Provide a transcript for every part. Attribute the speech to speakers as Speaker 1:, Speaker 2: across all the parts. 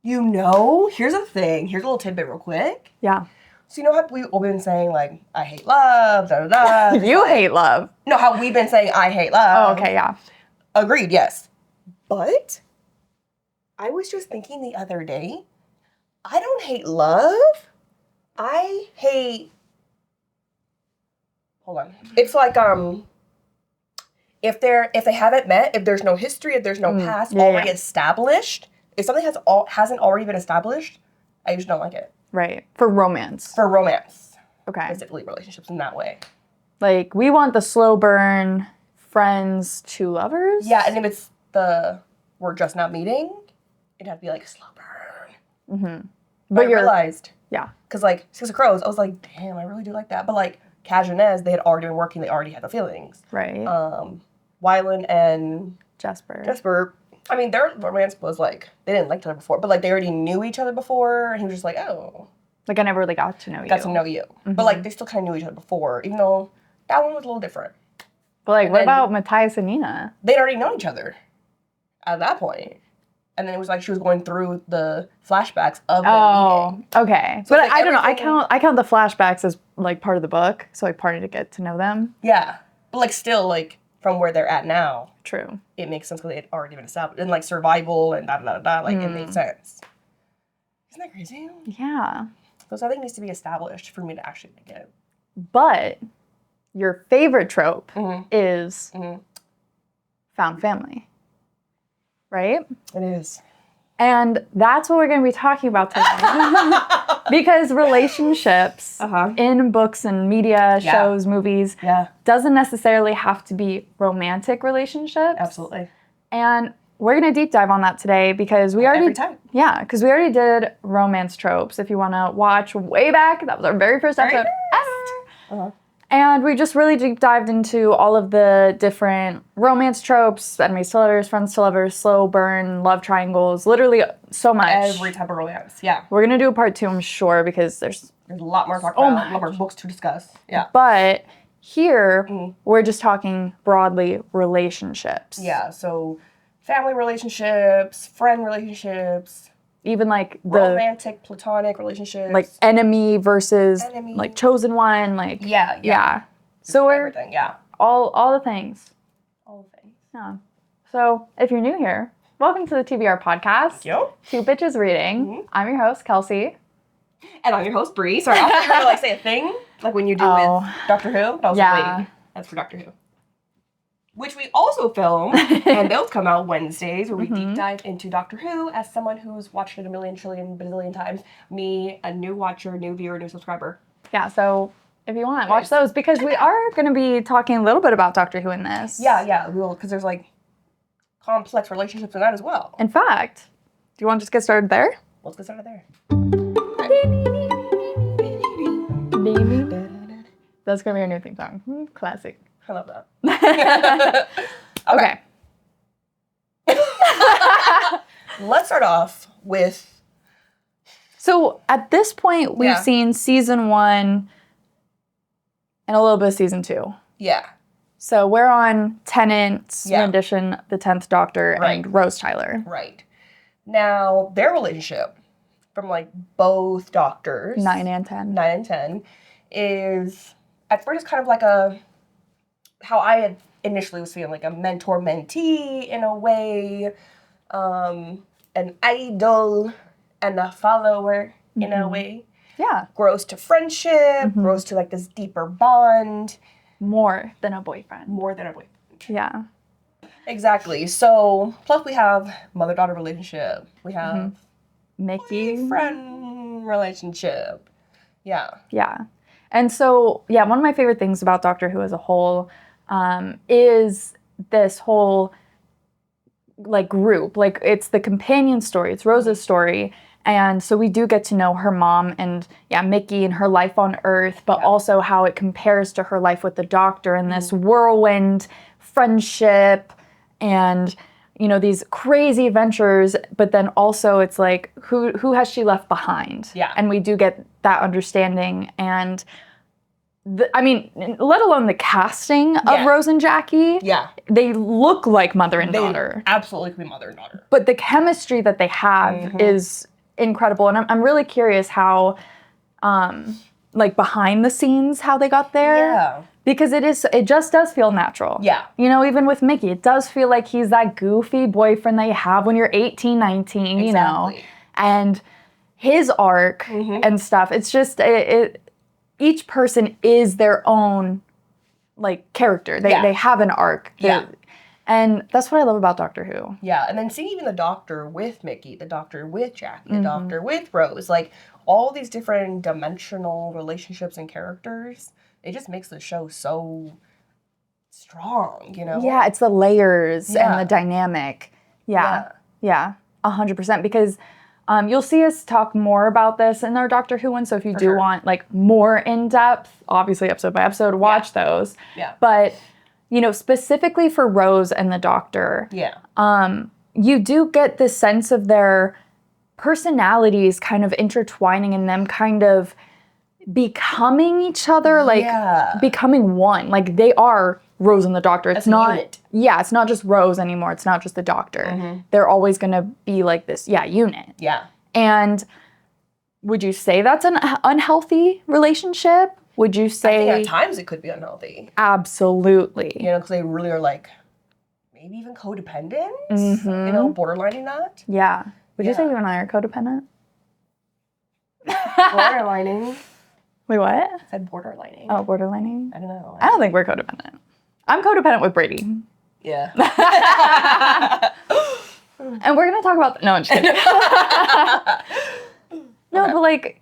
Speaker 1: You know, here's a thing. Here's a little tidbit real quick.
Speaker 2: Yeah.
Speaker 1: So you know how we've been saying, like, I hate love, da-da-da.
Speaker 2: You hate love.
Speaker 1: No, how we've been saying I hate love.
Speaker 2: Oh, okay, yeah.
Speaker 1: Agreed, yes. But I was just thinking the other day, I don't hate love. I hate... Hold on. It's like, if they haven't met, if there's no history, if there's no past already established, if something hasn't already been established, I just don't like it.
Speaker 2: Right. For romance.
Speaker 1: For romance.
Speaker 2: Okay.
Speaker 1: Specifically relationships in that way.
Speaker 2: Like, we want the slow burn, friends to lovers?
Speaker 1: Yeah, and if it's we're just not meeting, it'd have to be like a slow burn.
Speaker 2: Mm-hmm.
Speaker 1: But I realized.
Speaker 2: Yeah.
Speaker 1: Because, like, Six of Crows, I was like, damn, I really do like that. But, like, Cash and Nez, they had already been working, they already had the feelings.
Speaker 2: Right.
Speaker 1: Wylan and Jesper, I mean, their romance was, like, they didn't like each other before, but, like, they already knew each other before, and he was just like, oh.
Speaker 2: Like, I never really got to know you.
Speaker 1: Got to know you. Mm-hmm. But, like, they still kind of knew each other before, even though that one was a little different.
Speaker 2: But, like, what about Matthias and Nina?
Speaker 1: They'd already known each other at that point. And then it was like she was going through the flashbacks of them meeting.
Speaker 2: Okay. So but I don't know. I count the flashbacks as, like, part of the book, so I parted to get to know them.
Speaker 1: Yeah. But, like, still, like, from where they're at now.
Speaker 2: True.
Speaker 1: It makes sense because they had already been established. And, like, survival and da-da-da-da, like, it made sense. Isn't that crazy?
Speaker 2: Yeah.
Speaker 1: So something needs to be established for me to actually like it.
Speaker 2: But your favorite trope is found family. Right?
Speaker 1: It is.
Speaker 2: And that's what we're going to be talking about today. Because relationships in books and media, shows, movies, doesn't necessarily have to be romantic relationships.
Speaker 1: Absolutely.
Speaker 2: And we're going to deep dive on that today because we already...
Speaker 1: Every time.
Speaker 2: Yeah, because we already did romance tropes. If you want to watch way back, that was our very first episode ever. And we just really deep dived into all of the different romance tropes, enemies to lovers, friends to lovers, slow burn, love triangles, literally so much.
Speaker 1: Every type of romance, yeah.
Speaker 2: We're going to do a part 2, I'm sure, because there's
Speaker 1: a lot more to talk about, a lot more books to discuss. Yeah.
Speaker 2: But here, we're just talking broadly relationships.
Speaker 1: Yeah, so family relationships, friend relationships.
Speaker 2: Even like the
Speaker 1: romantic, platonic relationships.
Speaker 2: Like enemy versus like chosen one. Like yeah. So we're
Speaker 1: everything,
Speaker 2: all the things.
Speaker 1: All the things.
Speaker 2: Yeah. So if you're new here, welcome to the TBR Podcast.
Speaker 1: Thank you.
Speaker 2: Two Bitches Reading. I'm your host, Kelcie.
Speaker 1: And I'm your host, Bree. Sorry, I thought you were gonna like say a thing like when you do with Doctor Who. I was like, wait, that's for Doctor Who. Which we also film, and they'll come out Wednesdays, where we deep dive into Doctor Who as someone who's watched it a million, trillion, bazillion times. Me, a new watcher, new viewer, new subscriber.
Speaker 2: Yeah, so if you want, watch those, because we are going to be talking a little bit about Doctor Who in this.
Speaker 1: Yeah, we will, because there's, like, complex relationships in that as well.
Speaker 2: In fact, do you want to just get started there?
Speaker 1: Let's get started there.
Speaker 2: That's going to be our new theme song. Classic.
Speaker 1: I love that. Okay. Let's start off with...
Speaker 2: So, at this point, we've seen season 1 and a little bit of season 2.
Speaker 1: Yeah.
Speaker 2: So, we're on Tennant's rendition, The 10th Doctor, and Rose Tyler.
Speaker 1: Right. Now, their relationship from, like, both doctors...
Speaker 2: 9 and 10.
Speaker 1: Is... At first, it's kind of like a... How I had initially was feeling like a mentor-mentee in a way, an idol and a follower in a way.
Speaker 2: Yeah.
Speaker 1: Grows to friendship, grows to like this deeper bond.
Speaker 2: More than a boyfriend.
Speaker 1: Yeah. Exactly. So, plus we have mother-daughter relationship. We have
Speaker 2: Mickey.
Speaker 1: Friend relationship. Yeah.
Speaker 2: Yeah. And so, one of my favorite things about Doctor Who as a whole is this whole, like, group. Like, it's the companion story. It's Rose's story. And so we do get to know her mom and, Mickey and her life on Earth, but also how it compares to her life with the Doctor and this whirlwind friendship and, you know, these crazy adventures. But then also it's like, who has she left behind?
Speaker 1: Yeah.
Speaker 2: And we do get that understanding. And let alone the casting of Rose and Jackie.
Speaker 1: Yeah.
Speaker 2: They look like mother and daughter.
Speaker 1: Absolutely could be mother and daughter.
Speaker 2: But the chemistry that they have is incredible. And I'm really curious how, like, behind the scenes, how they got there.
Speaker 1: Yeah.
Speaker 2: Because it just does feel natural.
Speaker 1: Yeah.
Speaker 2: You know, even with Mickey, it does feel like he's that goofy boyfriend that you have when you're 18, 19, you know. And his arc and stuff, it's just, each person is their own, like, character. They have an arc. And that's what I love about Doctor Who.
Speaker 1: Yeah, and then seeing even the Doctor with Mickey, the Doctor with Jackie, the Doctor with Rose, like, all these different dimensional relationships and characters, it just makes the show so strong, you know?
Speaker 2: Yeah, it's the layers and the dynamic. Yeah, 100%. Because you'll see us talk more about this in our Doctor Who one, so if you do want, like, more in-depth, obviously episode by episode, watch those.
Speaker 1: Yeah.
Speaker 2: But, you know, specifically for Rose and the Doctor, you do get this sense of their personalities kind of intertwining and them kind of becoming each other, like becoming one. Like, they are Rose and the Doctor. It's not unit. Yeah, it's not just Rose anymore. It's not just the Doctor. They're always going to be like this, unit.
Speaker 1: Yeah.
Speaker 2: And would you say that's an unhealthy relationship? Would you say...
Speaker 1: I think at times it could be unhealthy.
Speaker 2: Absolutely.
Speaker 1: You know, because they really are, like, maybe even codependent? You know, borderlining that?
Speaker 2: Yeah. Would you say you and I are codependent?
Speaker 1: Borderlining.
Speaker 2: Wait, what?
Speaker 1: I said borderlining.
Speaker 2: Oh, borderlining?
Speaker 1: I don't know.
Speaker 2: I don't think we're codependent. I'm codependent with Brady.
Speaker 1: Yeah.
Speaker 2: And we're going to talk about... No, I'm just kidding. No, but, like...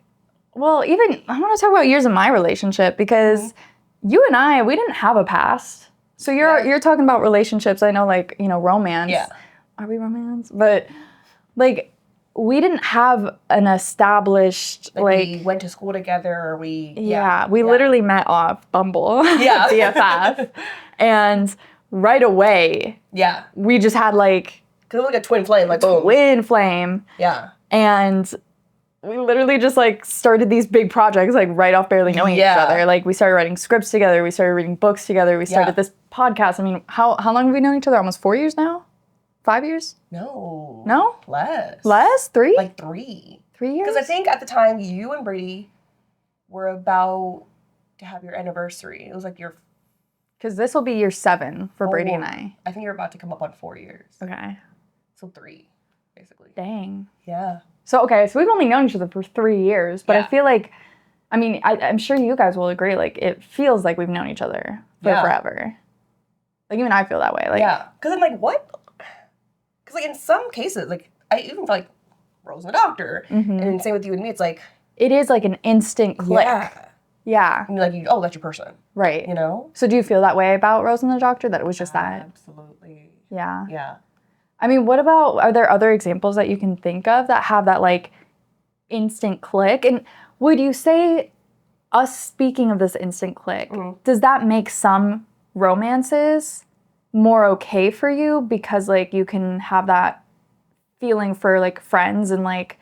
Speaker 2: Well, even... I want to talk about years in my relationship because you and I, we didn't have a past. So you're talking about relationships. I know, like, you know, romance.
Speaker 1: Yeah.
Speaker 2: Are we romance? But, like... We didn't have an established, like...
Speaker 1: We went to school together, or we...
Speaker 2: we literally met off Bumble.
Speaker 1: Yeah.
Speaker 2: BFF. And right away...
Speaker 1: Yeah.
Speaker 2: We just had, like...
Speaker 1: Because it was like a twin flame, like, boom.
Speaker 2: Twin flame.
Speaker 1: Yeah.
Speaker 2: And we literally just, like, started these big projects, like, right off barely knowing each other. Like, we started writing scripts together. We started reading books together. We started this podcast. I mean, how long have we known each other? Almost 4 years now? 5 years?
Speaker 1: No.
Speaker 2: No?
Speaker 1: Less.
Speaker 2: Less? 3?
Speaker 1: Like 3.
Speaker 2: 3 years?
Speaker 1: Because I think at the time, you and Brady were about to have your anniversary. It was like your...
Speaker 2: Because this will be year 7 for Brady and I.
Speaker 1: I think you're about to come up on 4 years.
Speaker 2: Okay.
Speaker 1: So 3, basically.
Speaker 2: Dang.
Speaker 1: Yeah.
Speaker 2: So, okay, so we've only known each other for 3 years, but I feel like, I mean, I'm sure you guys will agree, like, it feels like we've known each other for forever. Like, even I feel that way. Like,
Speaker 1: yeah. Because I'm like, what? Because, like, in some cases, like, I even feel like Rose and the Doctor, and same with you and me, it's like...
Speaker 2: It is like an instant click. Yeah.
Speaker 1: And you're like, oh, that's your person.
Speaker 2: Right.
Speaker 1: You know?
Speaker 2: So do you feel that way about Rose and the Doctor, that it was just that?
Speaker 1: Absolutely.
Speaker 2: Yeah.
Speaker 1: Yeah.
Speaker 2: I mean, what about, are there other examples that you can think of that have that, like, instant click? And would you say, us speaking of this instant click, does that make some romances more okay for you because, like, you can have that feeling for, like, friends and, like,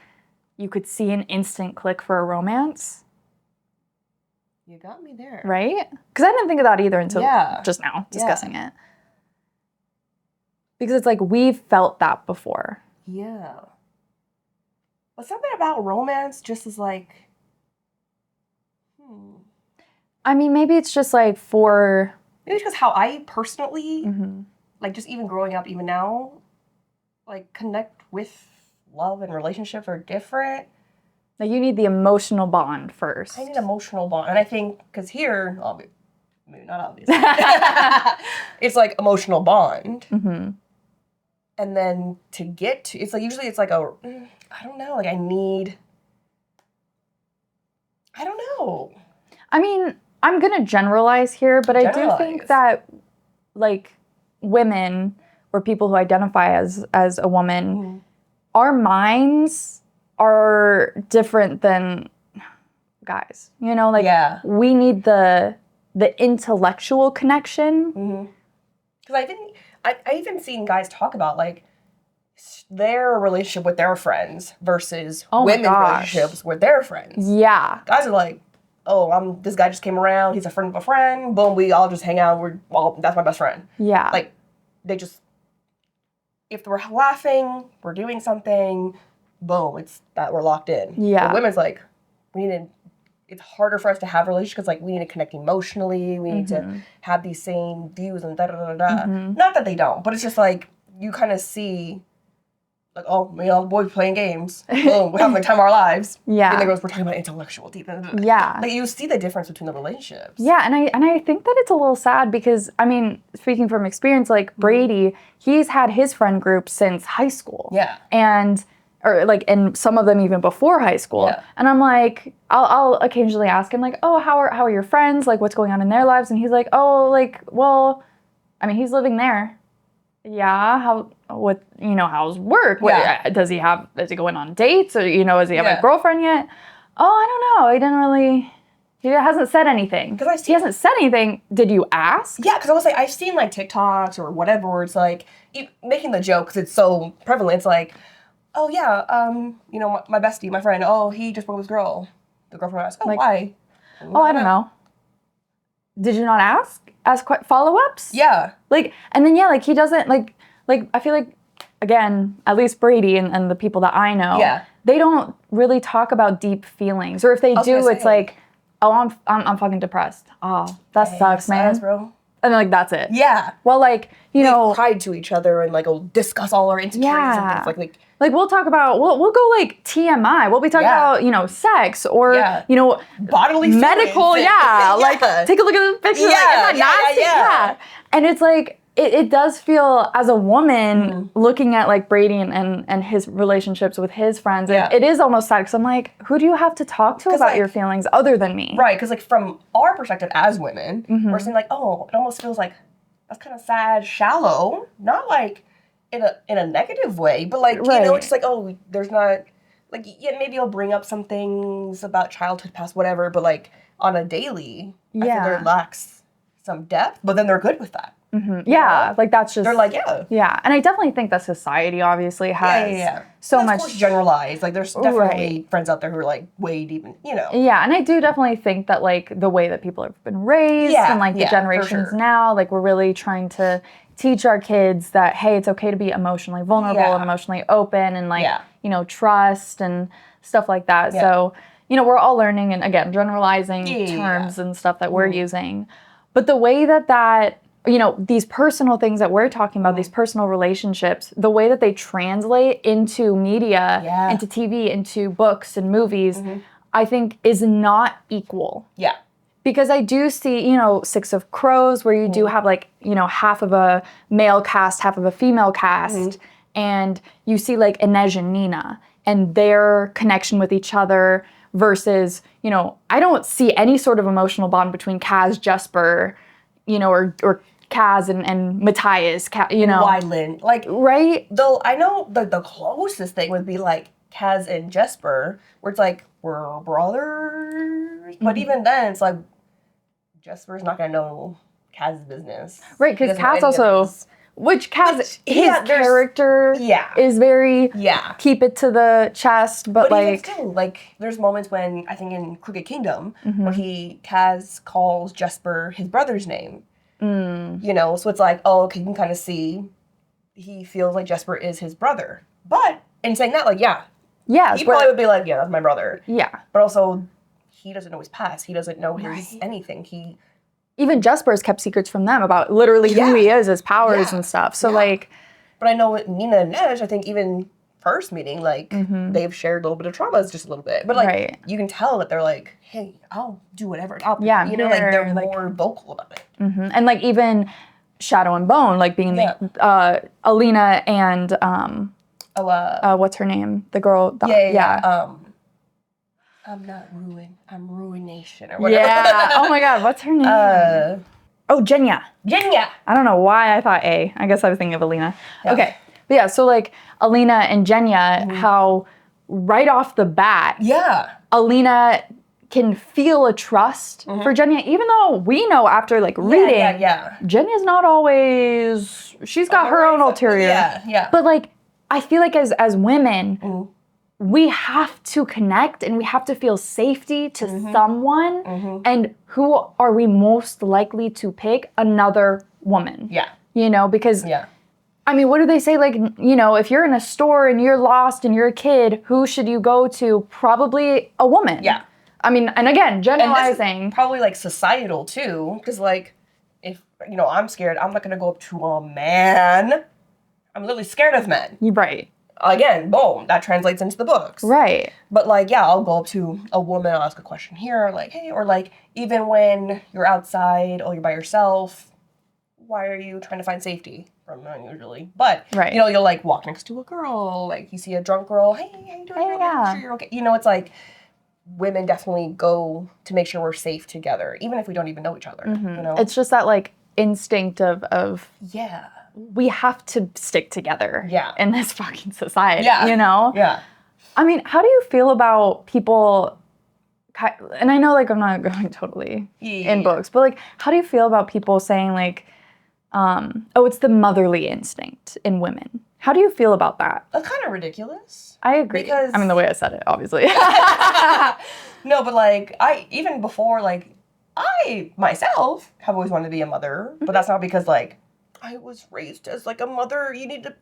Speaker 2: you could see an instant click for a romance?
Speaker 1: You got me there.
Speaker 2: Right? Because I didn't think of that either until just now, discussing it. Because it's like, we've felt that before.
Speaker 1: Yeah. But something about romance just is like,
Speaker 2: I mean, maybe it's just like for...
Speaker 1: Maybe it's because how I personally, like, just even growing up, even now, like, connect with love and relationships are different.
Speaker 2: Like, you need the emotional bond first.
Speaker 1: I need an emotional bond. And I think, because here, maybe not obviously, it's like emotional bond. And then to get to, it's like, usually it's like I don't know, like I don't know.
Speaker 2: I mean, I'm going to generalize here, but I do think that, like, women or people who identify as a woman, our minds are different than guys. You know, like, we need the intellectual connection.
Speaker 1: Because I even seen guys talk about, like, their relationship with their friends versus women's relationships with their friends. Yeah. Guys are like, oh, this guy just came around, he's a friend of a friend, boom, we all just hang out, that's my best friend. Yeah. Like, they just, if we're laughing, we're doing something, boom, it's that we're locked in.
Speaker 2: Yeah.
Speaker 1: But women's like, it's harder for us to have relationships because like we need to connect emotionally. We need to have these same views and da-da-da-da. Not that they don't, but it's just like you kind of see like, oh, me and all the boys playing games. Boom, we're having the time of our lives.
Speaker 2: Yeah.
Speaker 1: And the girls, we're talking about intellectual deep.
Speaker 2: Yeah.
Speaker 1: Like you see the difference between the relationships.
Speaker 2: Yeah, and I think that it's a little sad because, I mean, speaking from experience, like Brady, he's had his friend group since high school.
Speaker 1: Yeah.
Speaker 2: And some of them even before high school.
Speaker 1: Yeah.
Speaker 2: And I'm like, I'll occasionally ask him like, oh, how are your friends? Like, what's going on in their lives? And he's like, oh, like, well, I mean, he's living there. Yeah, how's work?
Speaker 1: Yeah.
Speaker 2: Is he going on dates? Or, does he have a girlfriend yet? Oh, I don't know. He hasn't said anything. He hasn't said anything. Did you ask?
Speaker 1: Yeah, because I was like, I've seen like TikToks or whatever where it's like, making the joke because it's so prevalent. It's like, oh yeah, my bestie, my friend, oh, he just broke with his girl. The girlfriend asked, oh, like, why?
Speaker 2: I don't know. Did you not ask? Ask follow-ups?
Speaker 1: Yeah.
Speaker 2: And then, he doesn't, I feel like, again, at least Brady and the people that I know, they don't really talk about deep feelings. Or if they do, it's like, oh, I'm fucking depressed. Oh, that sucks, man.
Speaker 1: Bro.
Speaker 2: And then, that's it.
Speaker 1: Yeah.
Speaker 2: Well,
Speaker 1: we cried to each other and, we'll discuss all our insecurities and things.
Speaker 2: We'll talk about, we'll go TMI. We'll be talking about, sex or,
Speaker 1: bodily
Speaker 2: medical, take a look at the picture. Isn't that nasty? Yeah. And it's like, it does feel, as a woman, looking at, Brady and his relationships with his friends, it is almost sad, because I'm like, who do you have to talk to about your feelings other than me?
Speaker 1: Right, because, from our perspective as women, we're saying, oh, it almost feels like, that's kind of sad, shallow, not, in a negative way, but it's like, oh, there's not, maybe I'll bring up some things about childhood past, whatever, but on a daily, I think there lacks some depth, but then they're good with that.
Speaker 2: Yeah, that's just...
Speaker 1: They're like, yeah.
Speaker 2: Yeah, and I definitely think that society obviously has so much...
Speaker 1: Of course, generalized. There's definitely friends out there who are, way deep,
Speaker 2: Yeah, and I do definitely think that, the way that people have been raised and, the generations now, we're really trying to teach our kids that, hey, it's okay to be emotionally vulnerable and emotionally open and, trust and stuff like that. Yeah. So, we're all learning and, again, generalizing terms and stuff that we're using. But the way that these personal things that we're talking about, these personal relationships, the way that they translate into media, into TV, into books and movies, I think is not equal.
Speaker 1: Yeah.
Speaker 2: Because I do see, Six of Crows, where you do have, half of a male cast, half of a female cast, and you see, Inej and Nina, and their connection with each other versus, I don't see any sort of emotional bond between Kaz, Jesper, or Kaz and Matthias,
Speaker 1: Wyland.
Speaker 2: Right?
Speaker 1: Though I know the closest thing would be, Kaz and Jesper, where it's we're brothers. But even then, it's Jesper's not going to know Kaz's business.
Speaker 2: Right, because Kaz also... his character is very keep it to the chest, but
Speaker 1: even still, there's moments when, I think in Crooked Kingdom, where Kaz calls Jesper his brother's name. So it's oh, okay, you can kind of see he feels like Jesper is his brother. But in saying that, he probably would be yeah, that's my brother. Yeah. But also, he doesn't know his past. He doesn't know his anything.
Speaker 2: Even Jesper's kept secrets from them about literally who he is, his powers and stuff. So
Speaker 1: But I know with Nina and Nej, I think even first meeting, they've shared a little bit of traumas, just a little bit. But you can tell that they're hey, I'll do whatever. They're more vocal about it.
Speaker 2: And even Shadow and Bone, being Alina and what's her name? The girl.
Speaker 1: I'm not ruin. I'm ruination or whatever.
Speaker 2: Yeah. Oh my God. What's her name? Jenya.
Speaker 1: Jenya.
Speaker 2: I don't know why I thought A. I guess I was thinking of Alina. Yeah. Okay. But yeah. So Alina and Jenya, how right off the bat, Alina can feel a trust for Jenya, even though we know after reading, Jenya's not always. She's got her own ulterior.
Speaker 1: Yeah.
Speaker 2: But I feel as women. We have to connect and we have to feel safety to someone. And who are we most likely to pick? Another woman.
Speaker 1: Yeah.
Speaker 2: Because I mean, what do they say? Like, you know, if you're in a store and you're lost and you're a kid, who should you go to? Probably a woman.
Speaker 1: Yeah.
Speaker 2: I mean, and again, generalizing.
Speaker 1: And this is probably, like, societal, too. Because, like, if, you know, I'm scared, I'm not going to go up to a man. I'm literally scared of men.
Speaker 2: Right.
Speaker 1: Again, boom, that translates into the books.
Speaker 2: Right.
Speaker 1: But, like, yeah, I'll go up to a woman, I'll ask a question here, like, hey, or, like, even when you're outside or you're by yourself, why are you trying to find safety? From men, usually. But, you know, you'll, like, walk next to a girl, like, you see a drunk girl, hey, how you doing?
Speaker 2: Hey, yeah.
Speaker 1: Make sure you're okay. You know, it's like, women definitely go to make sure we're safe together, even if we don't even know each other, you know?
Speaker 2: It's just that, like, instinct of
Speaker 1: yeah,
Speaker 2: we have to stick together in this fucking society, you know?
Speaker 1: Yeah.
Speaker 2: I mean, how do you feel about people, and I know, like, I'm not going totally in books, but, like, how do you feel about people saying, like, oh, it's the motherly instinct in women? How do you feel about that?
Speaker 1: That's kind of ridiculous.
Speaker 2: I agree. Because I mean, the way I said it, obviously.
Speaker 1: No, but, like, even before, like, I myself have always wanted to be a mother, but that's not because, like, I was raised as, like, a mother.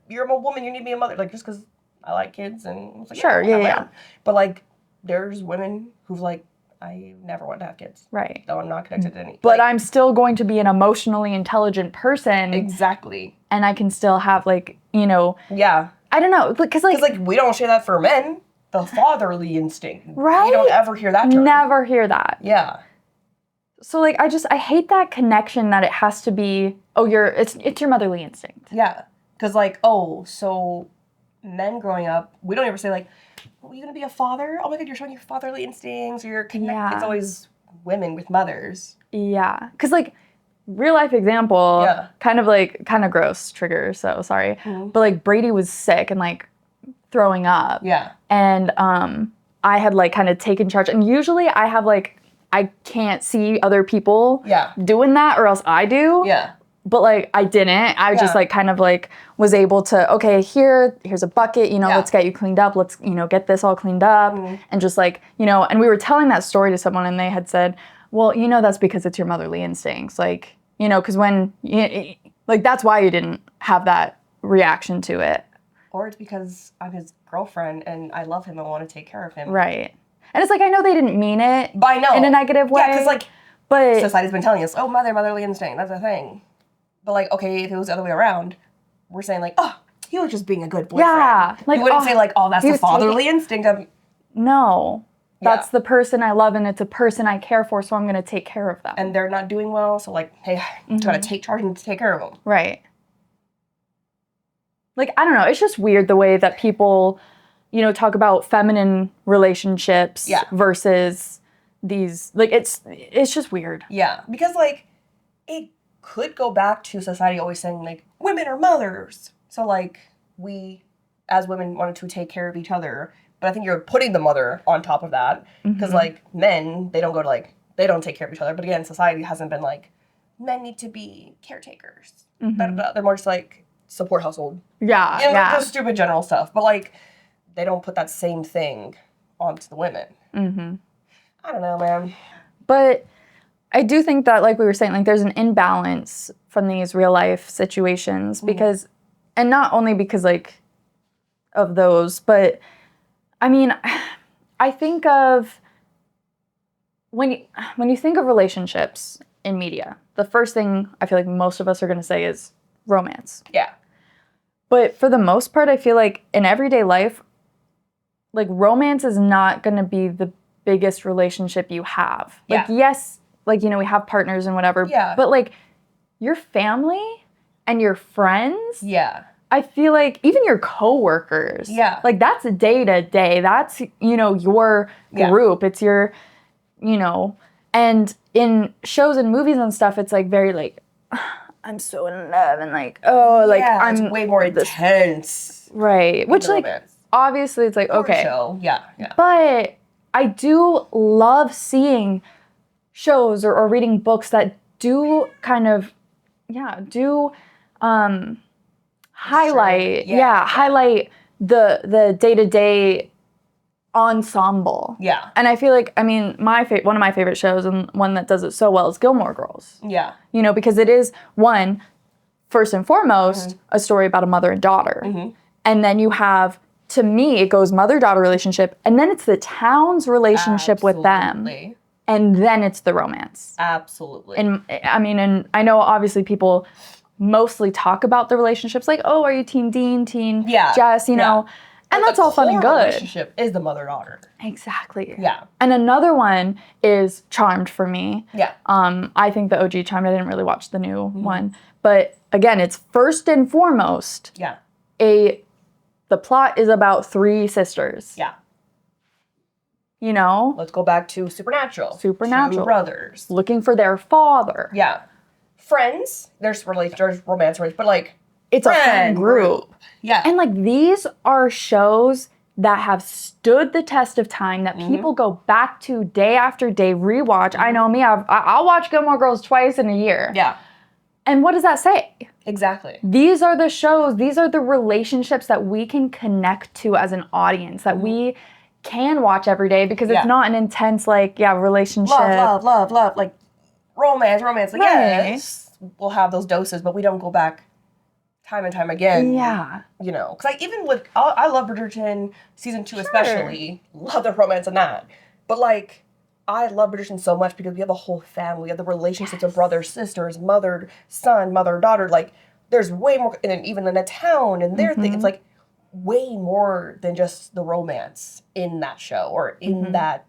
Speaker 1: You're a woman, you need to be a mother. Like, just because I like kids and... Like,
Speaker 2: sure, yeah.
Speaker 1: But, like, there's women who've, like, I never want to have kids.
Speaker 2: Right.
Speaker 1: Though I'm not connected to any.
Speaker 2: But I'm still going to be an emotionally intelligent person.
Speaker 1: Exactly.
Speaker 2: And I can still have, like, you know...
Speaker 1: Yeah.
Speaker 2: I don't know. Because, like,
Speaker 1: we don't share that for men. The fatherly instinct.
Speaker 2: Right?
Speaker 1: You don't ever hear that term.
Speaker 2: Never hear that.
Speaker 1: Yeah.
Speaker 2: So, like, I hate that connection that it has to be, oh, it's your motherly instinct.
Speaker 1: Yeah. Because, like, oh, so men growing up, we don't ever say, like, are you going to be a father? Oh my God, you're showing your fatherly instincts, or you're connected. Yeah. It's always women with mothers.
Speaker 2: Yeah. Because, like, real life example, kind of gross trigger, so sorry. Mm-hmm. But, like, Brady was sick and, like, throwing up.
Speaker 1: Yeah.
Speaker 2: And I had, like, kind of taken charge. And usually I have, like, I can't see other people doing that, or else I do.
Speaker 1: Yeah.
Speaker 2: But, like, I didn't. I just, like, kind of, like, was able to, okay, here's a bucket, you know, let's get you cleaned up. Let's, you know, get this all cleaned up. Mm-hmm. And just, like, you know, and we were telling that story to someone, and they had said, well, you know, that's because it's your motherly instincts. Like, you know, because when, like, that's why you didn't have that reaction to it.
Speaker 1: Or it's because I'm his girlfriend, and I love him and want to take care of him.
Speaker 2: Right. And it's like, I know they didn't mean it.
Speaker 1: But I know.
Speaker 2: In a negative way.
Speaker 1: Yeah, because, like, society's been telling us, oh, motherly instinct, that's a thing. But, like, okay, if it was the other way around, we're saying, like, oh, he was just being a good boyfriend.
Speaker 2: Yeah.
Speaker 1: Like, you wouldn't say, like, oh, that's the fatherly instinct of...
Speaker 2: No. That's the person I love, and it's a person I care for, so I'm going to take care of them.
Speaker 1: And they're not doing well, so, like, hey, just got to take charge and take care of them.
Speaker 2: Right. Like, I don't know. It's just weird the way that people, you know, talk about feminine relationships versus these... Like, it's just weird.
Speaker 1: Yeah. Because, like, it could go back to society always saying, like, women are mothers. So, like, we, as women, wanted to take care of each other. But I think you're putting the mother on top of that. Because, like, men, they don't go to, like, they don't take care of each other. But again, society hasn't been like, men need to be caretakers. They're more just, like, support household.
Speaker 2: Yeah,
Speaker 1: you know, just stupid general stuff. But, like, they don't put that same thing onto the women. Mm-hmm. I don't know, man.
Speaker 2: But... I do think that, like we were saying, like, there's an imbalance from these real life situations because, and not only because, like, of those, but, I mean, I think of, when you think of relationships in media, the first thing I feel like most of us are going to say is romance.
Speaker 1: Yeah.
Speaker 2: But for the most part, I feel like in everyday life, like, romance is not going to be the biggest relationship you have. Like, yes, like, you know, we have partners and whatever. Yeah. But, like, your family and your friends.
Speaker 1: Yeah.
Speaker 2: I feel like even your coworkers.
Speaker 1: Yeah.
Speaker 2: Like, that's a day-to-day. That's, you know, your group. It's your, you know. And in shows and movies and stuff, it's, like, very, like, I'm so in love. And, like, oh, like,
Speaker 1: it's way more intense.
Speaker 2: Right. Which, like, obviously it's, like, okay.
Speaker 1: Show. Yeah.
Speaker 2: But I do love seeing shows or reading books that do kind of, highlight, highlight the day-to-day ensemble.
Speaker 1: Yeah.
Speaker 2: And I feel like, I mean, one of my favorite shows, and one that does it so well, is Gilmore Girls.
Speaker 1: Yeah.
Speaker 2: You know, because it is, one, first and foremost, a story about a mother and daughter. And then you have, to me, it goes mother-daughter relationship, and then it's the town's relationship with them. And then it's the romance.
Speaker 1: Absolutely.
Speaker 2: And I know obviously people mostly talk about the relationships like, oh, are you team Dean, team Jess, you know? And that's all fun and good.
Speaker 1: The relationship is the mother-daughter.
Speaker 2: Exactly.
Speaker 1: Yeah.
Speaker 2: And another one is Charmed for me.
Speaker 1: Yeah.
Speaker 2: I think the OG Charmed, I didn't really watch the new one. But again, it's first and foremost the plot is about 3 sisters.
Speaker 1: Yeah.
Speaker 2: You know?
Speaker 1: Let's go back to Supernatural.
Speaker 2: 2
Speaker 1: brothers.
Speaker 2: Looking for their father.
Speaker 1: Yeah. Friends. There's romance, but like,
Speaker 2: it's a friend group.
Speaker 1: Yeah.
Speaker 2: And like these are shows that have stood the test of time that people go back to day after day, rewatch. I know me, I'll watch Gilmore Girls twice in a year.
Speaker 1: Yeah.
Speaker 2: And what does that say?
Speaker 1: Exactly.
Speaker 2: These are the shows, these are the relationships that we can connect to as an audience, that we can watch every day because it's not an intense, like, relationship.
Speaker 1: Love, like romance. Like, yes, we'll have those doses, but we don't go back time and time again.
Speaker 2: Yeah.
Speaker 1: You know, because like even with, I love Bridgerton season 2 especially. Love the romance in that. But like, I love Bridgerton so much because we have a whole family. We have the relationships of brothers, sisters, mother, son, mother, daughter. Like, there's way more, and even in a town and their thing. It's like way more than just the romance in that show or in that,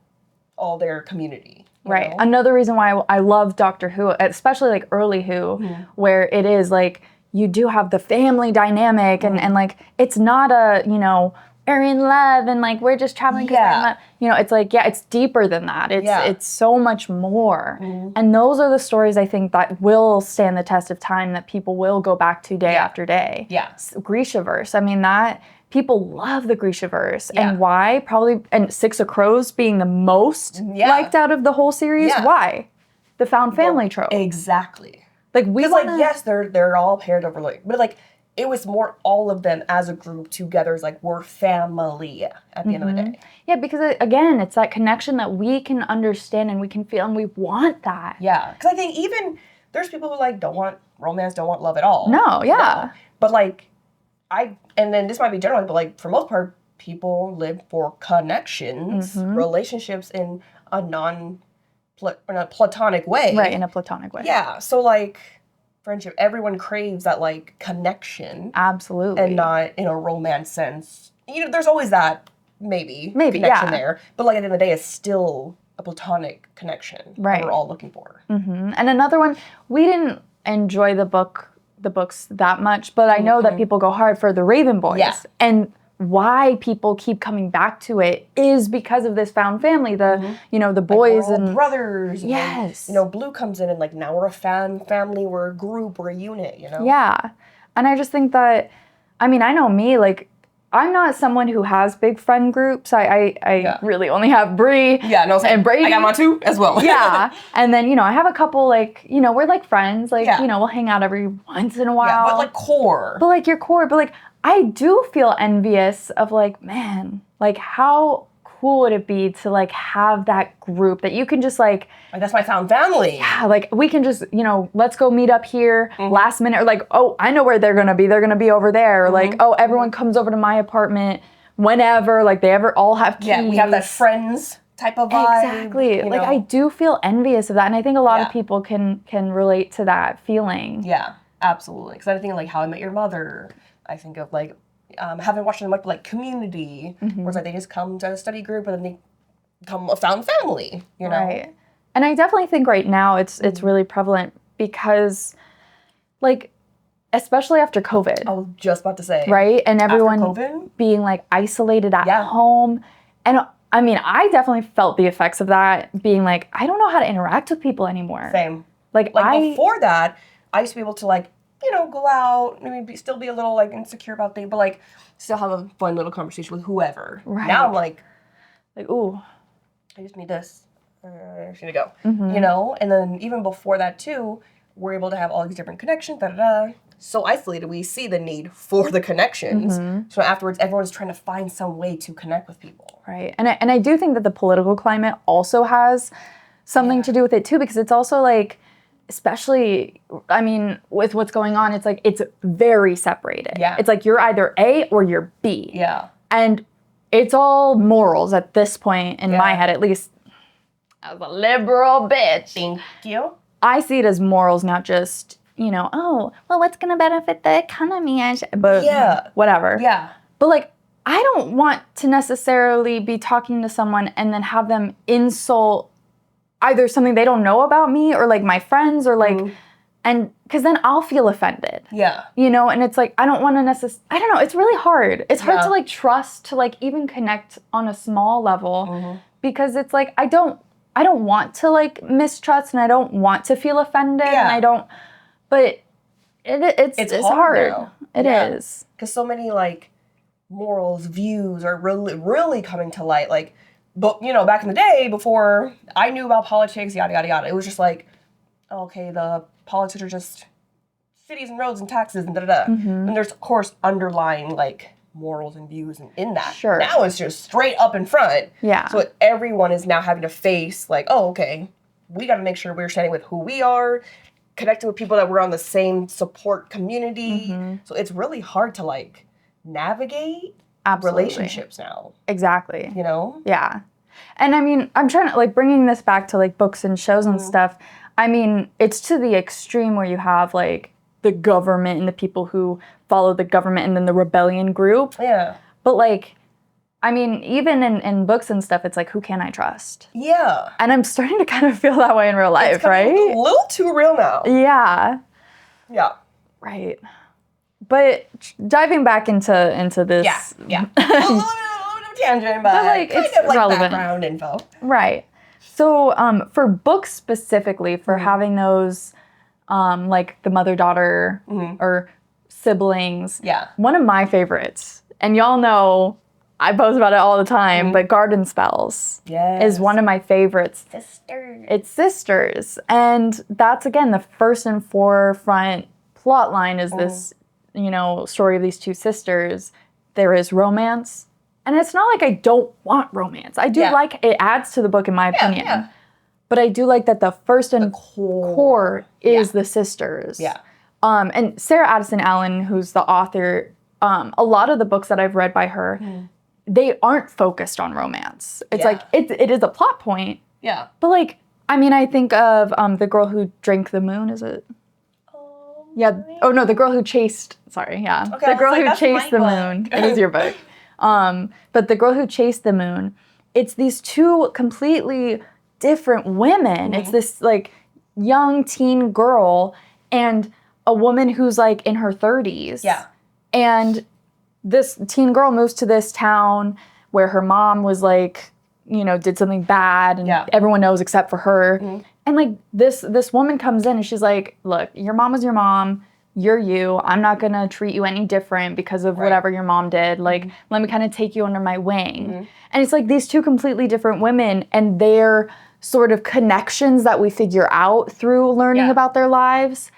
Speaker 1: all their community.
Speaker 2: Right.
Speaker 1: Know?
Speaker 2: Another reason why I love Doctor Who, especially like early Who, where it is like, you do have the family dynamic and like, it's not a, you know, we're in love and like, we're just traveling because we're in love. You know, it's like, it's deeper than that. It's so much more. And those are the stories I think that will stand the test of time, that people will go back to day after day.
Speaker 1: Yeah.
Speaker 2: Grishaverse. I mean, that people love the Grishaverse. And why? Probably, and Six of Crows being the most liked out of the whole series.
Speaker 1: Yeah.
Speaker 2: Why? The found family trope.
Speaker 1: Exactly.
Speaker 2: Like we
Speaker 1: like, yes, they're all paired over, like, but like it was more all of them as a group together is like we're family at the end of the day.
Speaker 2: Yeah, because again, it's that connection that we can understand and we can feel and we want that.
Speaker 1: Yeah, because I think even there's people who like don't want romance, don't want love at all.
Speaker 2: No, yeah.
Speaker 1: No. But like and then this might be general, but like for most part, people live for connections, relationships in a platonic way.
Speaker 2: Right, in a platonic way.
Speaker 1: Yeah, so like friendship, everyone craves that like connection.
Speaker 2: Absolutely.
Speaker 1: And not in a romance sense. You know, there's always that maybe connection there. But like at the end of the day, it's still a platonic connection that we're all looking for.
Speaker 2: And another one, we didn't enjoy the books that much, but I know that people go hard for the Raven Boys.
Speaker 1: Yeah.
Speaker 2: And why people keep coming back to it is because of this found family, you know, the boys
Speaker 1: like we're all
Speaker 2: and
Speaker 1: brothers.
Speaker 2: Yes.
Speaker 1: And, you know, Blue comes in and like now we're a family, we're a group, we're a unit, you know?
Speaker 2: Yeah. And I just think that, I mean, I know me, like, I'm not someone who has big friend groups. I really only have Bree and Brady.
Speaker 1: I got mine too as well.
Speaker 2: Yeah. And then, you know, I have a couple, like, you know, we're like friends. Like, you know, we'll hang out every once in a while.
Speaker 1: Yeah, but like core.
Speaker 2: But like your core. But like, I do feel envious of like, man, like how cool would it be to like have that group that you can just like
Speaker 1: that's my found family.
Speaker 2: Yeah, like we can just, you know, let's go meet up here last minute, or like, oh, I know where they're gonna be over there, or like, oh, everyone comes over to my apartment whenever, like they ever all have keys.
Speaker 1: Yeah, we have that friends type of vibe.
Speaker 2: Exactly. Like I do feel envious of that, and I think a lot of people can relate to that feeling.
Speaker 1: Yeah, absolutely. Because I think of like How I Met Your Mother. I think of like haven't watched them much, but like Community, where it's like they just come to a study group and then they become a found family, you know?
Speaker 2: Right. And I definitely think right now it's really prevalent because, like, especially after COVID.
Speaker 1: I was just about to say.
Speaker 2: Right? And everyone being like isolated at home. And I mean, I definitely felt the effects of that, being like, I don't know how to interact with people anymore.
Speaker 1: Same.
Speaker 2: Like
Speaker 1: before that, I used to be able to like, you know, go out, maybe still be a little like insecure about things, but like still have a fun little conversation with whoever. Right. Now I'm like,
Speaker 2: ooh,
Speaker 1: I just need this. I just need to go. You know? And then even before that too, we're able to have all these different connections, So isolated, we see the need for the connections. So afterwards, everyone's trying to find some way to connect with people.
Speaker 2: Right. And I do think that the political climate also has something to do with it too, because it's also like, especially, I mean, with what's going on, it's like, it's very separated.
Speaker 1: Yeah.
Speaker 2: It's like, you're either A or you're B.
Speaker 1: Yeah.
Speaker 2: And it's all morals at this point in my head, at least as a liberal bitch.
Speaker 1: Thank you.
Speaker 2: I see it as morals, not just, you know, oh, well, what's going to benefit the economy? But whatever.
Speaker 1: Yeah.
Speaker 2: But like, I don't want to necessarily be talking to someone and then have them insult either something they don't know about me or like my friends or like, and because then I'll feel offended.
Speaker 1: Yeah.
Speaker 2: You know, and it's like, I don't want to necessarily, I don't know, it's really hard. It's hard to like trust, to like even connect on a small level because it's like, I don't want to like mistrust and I don't want to feel offended and I don't, but it's hard. It is.
Speaker 1: Because so many like morals, views are really coming to light. Like, but you know, back in the day before I knew about politics, yada yada yada, it was just like, okay, the politics are just cities and roads and taxes and da da da. And there's of course underlying like morals and views in that.
Speaker 2: Sure.
Speaker 1: Now it's just straight up in front.
Speaker 2: Yeah.
Speaker 1: So everyone is now having to face like, oh, okay, we got to make sure we're standing with who we are, connecting with people that we're on the same support community. So it's really hard to like navigate relationships now.
Speaker 2: Exactly.
Speaker 1: You know?
Speaker 2: Yeah. And I mean, I'm trying to like bringing this back to like books and shows and stuff. I mean, it's to the extreme where you have like the government and the people who follow the government and then the rebellion group.
Speaker 1: Yeah.
Speaker 2: But like, I mean, even in books and stuff, it's like, who can I trust?
Speaker 1: Yeah.
Speaker 2: And I'm starting to kind of feel that way in real life,
Speaker 1: It's a little too real now.
Speaker 2: Yeah.
Speaker 1: Yeah.
Speaker 2: Right. But diving back into this.
Speaker 1: Yeah. a little tangent, but
Speaker 2: like,
Speaker 1: kind
Speaker 2: it's
Speaker 1: of like
Speaker 2: relevant.
Speaker 1: background info.
Speaker 2: Right. So for books specifically, for having those, like the mother-daughter or siblings.
Speaker 1: Yeah.
Speaker 2: One of my favorites, and y'all know I post about it all the time, but Garden Spells is one of my favorites.
Speaker 1: Sisters.
Speaker 2: It's sisters. And that's, again, the first and forefront plot line is this, you know, story of these two sisters. There is romance. And it's not like I don't want romance. I do like, it adds to the book in my opinion.
Speaker 1: Yeah.
Speaker 2: But I do like that the first and core is the sisters.
Speaker 1: Yeah.
Speaker 2: And Sarah Addison Allen, who's the author, a lot of the books that I've read by her, they aren't focused on romance. It's like, it is a plot point.
Speaker 1: Yeah.
Speaker 2: But like, I mean, I think of The Girl Who Drank the Moon, is it? Yeah. Oh, no, The Girl Who Chased, sorry, yeah.
Speaker 1: Okay,
Speaker 2: The Girl
Speaker 1: like,
Speaker 2: Who Chased the Moon. It is your book. But The Girl Who Chased the Moon, it's these two completely different women. It's this like young teen girl and a woman who's like in her 30s.
Speaker 1: Yeah.
Speaker 2: And this teen girl moves to this town where her mom was like, you know, did something bad and everyone knows except for her. And like this woman comes in and she's like, look, your mom was your mom. You're you. I'm not going to treat you any different because of whatever your mom did. Like, let me kind of take you under my wing. And it's like these two completely different women and their sort of connections that we figure out through learning about their lives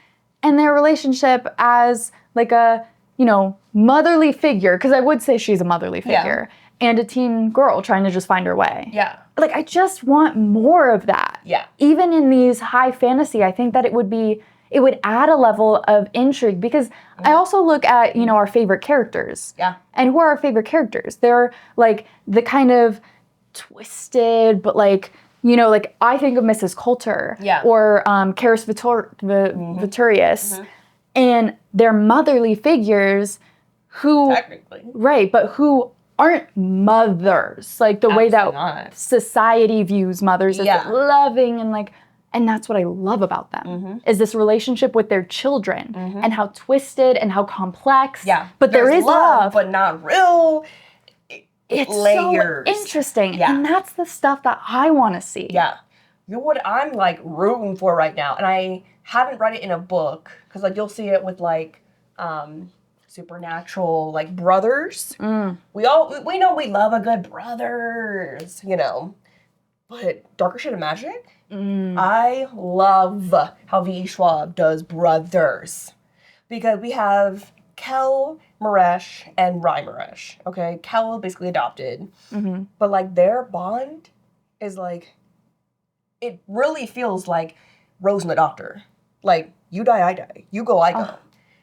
Speaker 2: and their relationship as like a, you know, motherly figure. Because I would say she's a motherly figure. And a teen girl trying to just find her way.
Speaker 1: Yeah.
Speaker 2: Like, I just want more of that.
Speaker 1: Yeah.
Speaker 2: Even in these high fantasy, I think that it would add a level of intrigue because I also look at, you know, our favorite characters.
Speaker 1: Yeah.
Speaker 2: And who are our favorite characters? They're like the kind of twisted, but like, you know, like I think of Mrs. Coulter.
Speaker 1: Yeah.
Speaker 2: Or Karis Viturius. And they're motherly figures who...
Speaker 1: Technically.
Speaker 2: Right, but who aren't mothers. Like the way that society views mothers as like loving and like... And that's what I love about them, is this relationship with their children and how twisted and how complex.
Speaker 1: Yeah.
Speaker 2: But there is love.
Speaker 1: But not real.
Speaker 2: It's
Speaker 1: layers.
Speaker 2: so interesting.
Speaker 1: Yeah.
Speaker 2: And that's the stuff that I want to see.
Speaker 1: Yeah. You know what I'm like rooting for right now? And I haven't read it in a book because like you'll see it with like supernatural like brothers. We know we love a good brothers, you know. But Darker Shade of Magic? I love how V.E. Schwab does brothers. Because we have Kel, Maresh, and Rye Maresh. Okay? Kel basically adopted. But like their bond is like, it really feels like Rose and the Doctor. Like, you die, I die. You go, I go.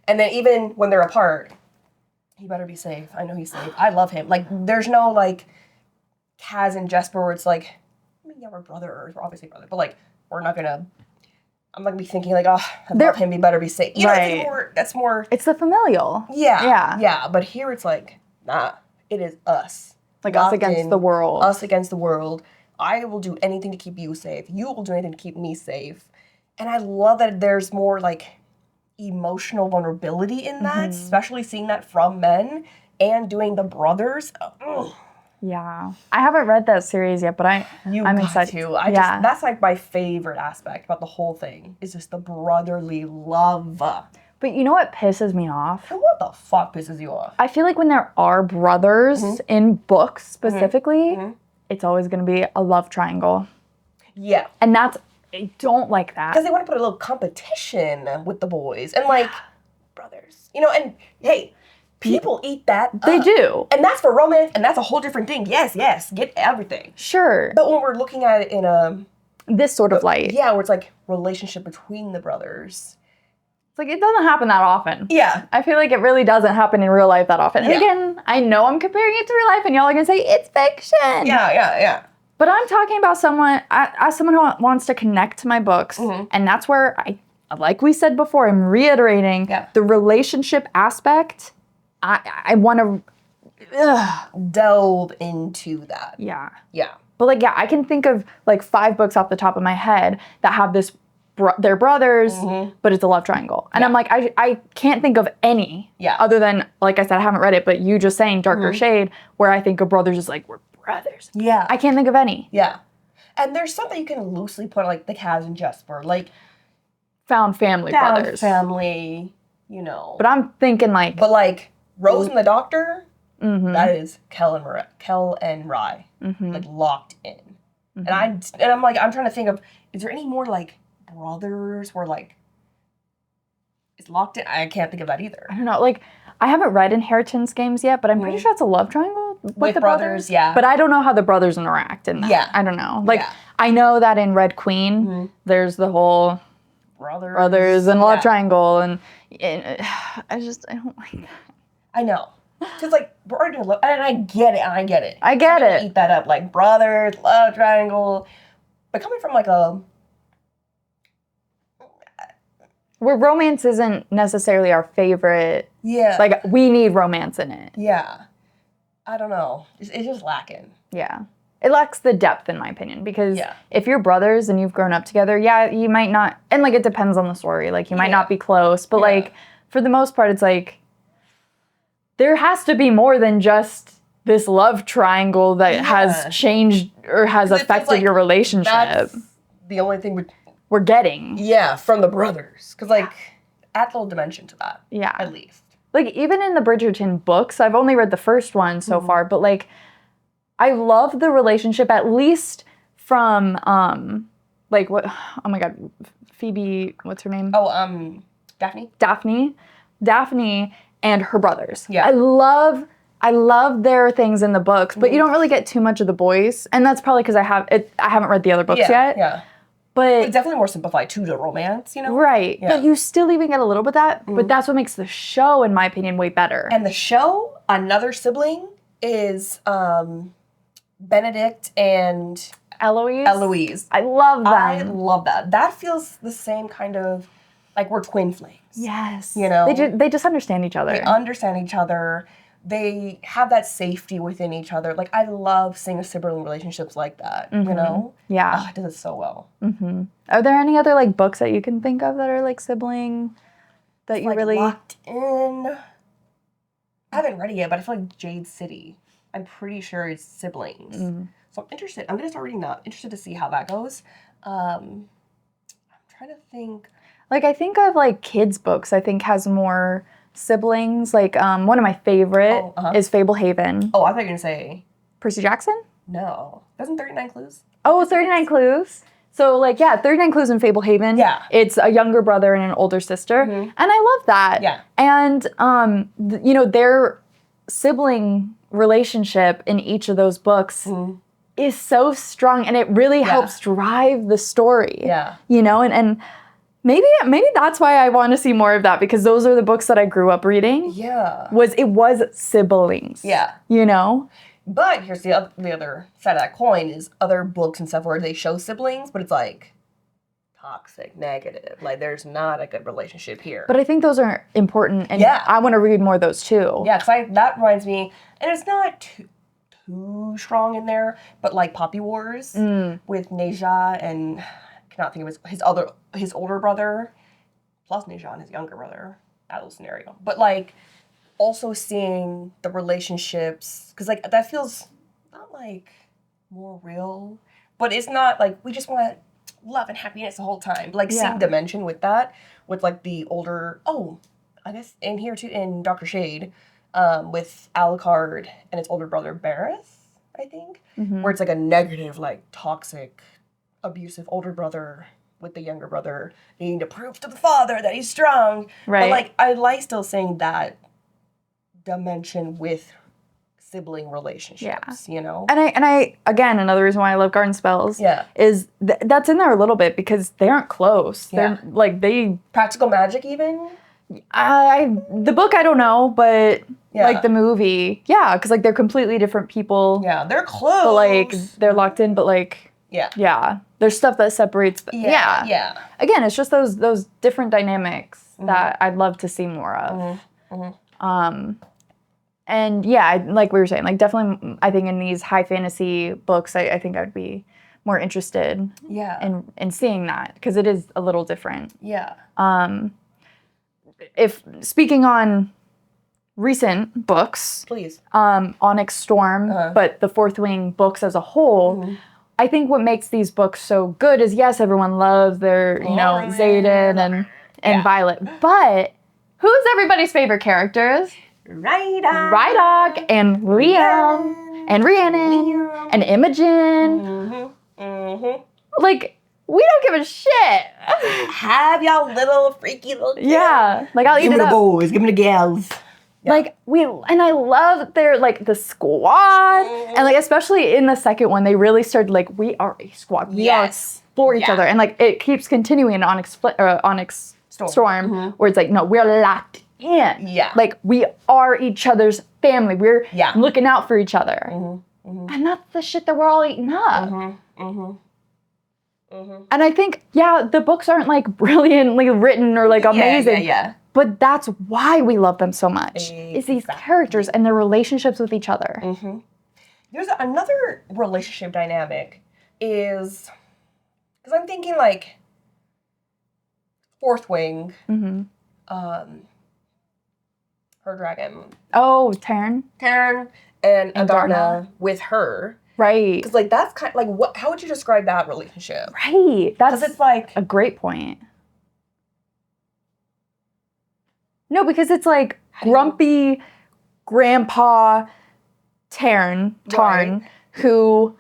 Speaker 1: And then even when they're apart, he better be safe. I know he's safe. I love him. Like, there's no, like, Kaz and Jesper where it's like, I mean, yeah, we're brothers. We're obviously brothers. But, like, we're not going to... I'm not going to be thinking, like, oh, I love him. He better be safe. You know, that's more...
Speaker 2: It's the familial.
Speaker 1: Yeah. Yeah. But here it's like, nah, it is us.
Speaker 2: Like, us against the world.
Speaker 1: Us against the world. I will do anything to keep you safe. You will do anything to keep me safe. And I love that there's more, like, emotional vulnerability in that, especially seeing that from men and doing the brothers.
Speaker 2: Yeah. I haven't read that series yet, but I'm excited
Speaker 1: to. That's like my favorite aspect about the whole thing is just the brotherly love.
Speaker 2: But you know what pisses me off?
Speaker 1: And what the fuck pisses you off?
Speaker 2: I feel like when there are brothers in books specifically, it's always going to be a love triangle.
Speaker 1: Yeah.
Speaker 2: And I don't like that.
Speaker 1: Because they want to put a little competition with the boys and like brothers. You know, and hey, people eat that up.
Speaker 2: They do.
Speaker 1: And that's for romance, and that's a whole different thing. Yes, get everything.
Speaker 2: Sure.
Speaker 1: But when we're looking at it in
Speaker 2: this sort of light.
Speaker 1: Yeah, where it's like relationship between the brothers.
Speaker 2: It's like, it doesn't happen that often.
Speaker 1: Yeah.
Speaker 2: I feel like it really doesn't happen in real life that often. And again, I know I'm comparing it to real life, and y'all are going to say, it's fiction.
Speaker 1: Yeah.
Speaker 2: But I'm talking about someone, as someone who wants to connect to my books, and that's where like we said before, I'm reiterating the relationship aspect. I want to
Speaker 1: delve into that.
Speaker 2: Yeah.
Speaker 1: Yeah.
Speaker 2: But like, I can think of like 5 books off the top of my head that have this, they're brothers, but it's a love triangle. And I'm like, I can't think of any other than, like I said, I haven't read it, but you just saying Darker Shade, where I think of brothers is like, we're brothers.
Speaker 1: Yeah.
Speaker 2: I can't think of any.
Speaker 1: Yeah. And there's something you can loosely put like the Kaz and Jesper, like
Speaker 2: found family brothers.
Speaker 1: Family, you know.
Speaker 2: But I'm thinking like...
Speaker 1: But like Rose and the Doctor, that is Kel and Rye, like locked in. And I'm like, I'm trying to think of, is there any more like brothers where like it's locked in? I can't think of that either.
Speaker 2: I don't know. Like, I haven't read Inheritance Games yet, but I'm pretty sure it's a love triangle with the brothers.
Speaker 1: Yeah.
Speaker 2: But I don't know how the brothers interact in that. Yeah. I don't know. Like, I know that in Red Queen, there's the whole brothers and love triangle, and I don't like that.
Speaker 1: I know. Because, like, we're already doing love, and I get it.
Speaker 2: I get it.
Speaker 1: Eat that up, like, brothers, love triangle. But coming from, like,
Speaker 2: where romance isn't necessarily our favorite.
Speaker 1: Yeah.
Speaker 2: Like, we need romance in it.
Speaker 1: Yeah. I don't know. It's just lacking.
Speaker 2: Yeah. It lacks the depth, in my opinion, because if you're brothers and you've grown up together, you might not, and, like, it depends on the story. Like, you might not be close, but, like, for the most part, it's like, there has to be more than just this love triangle that has changed or has affected your relationship.
Speaker 1: That's the only thing
Speaker 2: we're getting.
Speaker 1: Yeah, from the brothers. Because, like, add a little dimension to that. Yeah. At least.
Speaker 2: Like, even in the Bridgerton books, I've only read the first one so far, but, like, I love the relationship, at least from, like, what, oh my God, Phoebe, what's her name?
Speaker 1: Oh, Daphne?
Speaker 2: Daphne and her brothers.
Speaker 1: Yeah.
Speaker 2: I love their things in the books, but you don't really get too much of the boys, and that's probably because I haven't read the other books yet.
Speaker 1: Yeah. But it's definitely more simplified to the romance, you know?
Speaker 2: Right. Yeah. But you still even get a little bit of that, but that's what makes the show, in my opinion, way better.
Speaker 1: And the show, another sibling, is Benedict and Eloise.
Speaker 2: I love them.
Speaker 1: I love that. That feels the same kind of, like, we're twin flames.
Speaker 2: Yes.
Speaker 1: You know?
Speaker 2: They just understand each other.
Speaker 1: They understand each other. They have that safety within each other. Like, I love seeing sibling relationships like that, you know?
Speaker 2: Yeah.
Speaker 1: Oh, it does it so well.
Speaker 2: Are there any other, like, books that you can think of that are, like, sibling that
Speaker 1: it's
Speaker 2: you
Speaker 1: like
Speaker 2: really...
Speaker 1: locked in? I haven't read it yet, but I feel like Jade City. I'm pretty sure it's siblings. So I'm interested. I'm going to start reading that. Interested to see how that goes. I'm trying to think.
Speaker 2: Like, I think of, like, kids' books, I think has more siblings. Like, one of my favorite is Fable Haven.
Speaker 1: Oh, I thought you were going to say...
Speaker 2: Percy Jackson?
Speaker 1: No. Doesn't 39 Clues?
Speaker 2: Oh, 39 Clues. So, like, 39 Clues in Fable Haven.
Speaker 1: Yeah.
Speaker 2: It's a younger brother and an older sister. And I love that.
Speaker 1: Yeah.
Speaker 2: And, you know, their sibling relationship in each of those books is so strong, and it really helps drive the story.
Speaker 1: Yeah.
Speaker 2: You know, and Maybe that's why I want to see more of that, because those are the books that I grew up reading.
Speaker 1: Yeah.
Speaker 2: It was siblings.
Speaker 1: Yeah.
Speaker 2: You know?
Speaker 1: But here's the other side of that coin is other books and stuff where they show siblings, but it's like toxic, negative. Like there's not a good relationship here.
Speaker 2: But I think those are important, and I want to read more of those too.
Speaker 1: Yeah, because that reminds me, and it's not too strong in there, but like Poppy Wars with Neja and I cannot think of his older brother plus Neja and his younger brother. That little scenario, but like also seeing the relationships, because like that feels not like more real, but it's not like we just want love and happiness the whole time. Like seeing dimension with that, with like the older. Oh, I guess in here too in Dr. Shade. With Alucard and its older brother Barris, I think, where it's like a negative, like toxic, abusive older brother with the younger brother needing to prove to the father that he's strong. Right. But like I like still seeing that dimension with sibling relationships, you know?
Speaker 2: And I again, another reason why I love Garden Spells is that's in there a little bit because they aren't close. They're like
Speaker 1: Practical Magic even?
Speaker 2: The book I don't know, but like the movie, because like they're completely different people.
Speaker 1: Yeah, they're close.
Speaker 2: But like they're locked in, but like there's stuff that separates. Yeah. Again, it's just those different dynamics that I'd love to see more of. And like we were saying, like definitely, I think in these high fantasy books, I think I'd be more interested. In seeing that because it is a little different.
Speaker 1: Yeah.
Speaker 2: If speaking on recent books,
Speaker 1: please,
Speaker 2: Onyx Storm, but the Fourth Wing books as a whole, I think what makes these books so good is yes, everyone loves their Xaden and Violet, but who's everybody's favorite characters? Rhydog and Liam and Rhiannon and Imogen. Like. We don't give a shit.
Speaker 1: Have y'all little freaky little kids.
Speaker 2: Yeah. Like I'll eat it up.
Speaker 1: Give me the boys. Give me the gals.
Speaker 2: Yeah. Like and I love their like the squad. And like especially in the second one, they really started like we are a squad. We are for each other. And like it keeps continuing in Onyx Storm where it's like, no, we're locked in. Yeah. Like we are each other's family. We're looking out for each other. And that's the shit that we're all eating up. And I think, the books aren't like brilliantly written or like amazing. But that's why we love them so much. Is these characters and their relationships with each other.
Speaker 1: There's another relationship dynamic is, because I'm thinking like Fourth Wing, her dragon.
Speaker 2: Oh, Taryn
Speaker 1: and Adarna with her.
Speaker 2: Right.
Speaker 1: Because, like, that's kind of, like, how would you describe that relationship?
Speaker 2: Right. That's
Speaker 1: it's like
Speaker 2: a great point. No, because it's like grumpy grandpa Tarn, who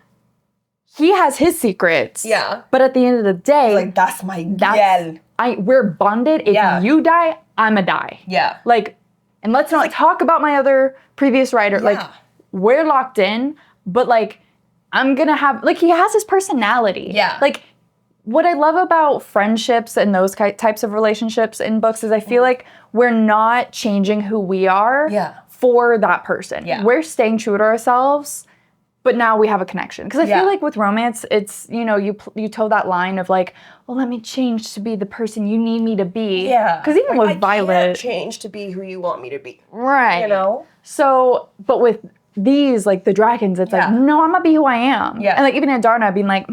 Speaker 2: he has his secrets. Yeah. But at the end of the day,
Speaker 1: like, that's my gal.
Speaker 2: We're bonded. If you die, I'ma die. Yeah. Like, and let's not talk about my other previous writer. Yeah. Like, we're locked in, but like, I'm gonna have, like, he has his personality. Yeah. Like, what I love about friendships and those types of relationships in books is I feel like we're not changing who we are for that person. Yeah. We're staying true to ourselves, but now we have a connection. Because I feel like with romance, it's, you know, you toe that line of like, well, let me change to be the person you need me to be. Yeah. Because even with Violet.
Speaker 1: I can't change to be who you want me to be.
Speaker 2: Right.
Speaker 1: You know?
Speaker 2: So, but with these, like the dragons, it's like, no, I'm gonna be who I am. Yeah. And like even Adarna being like,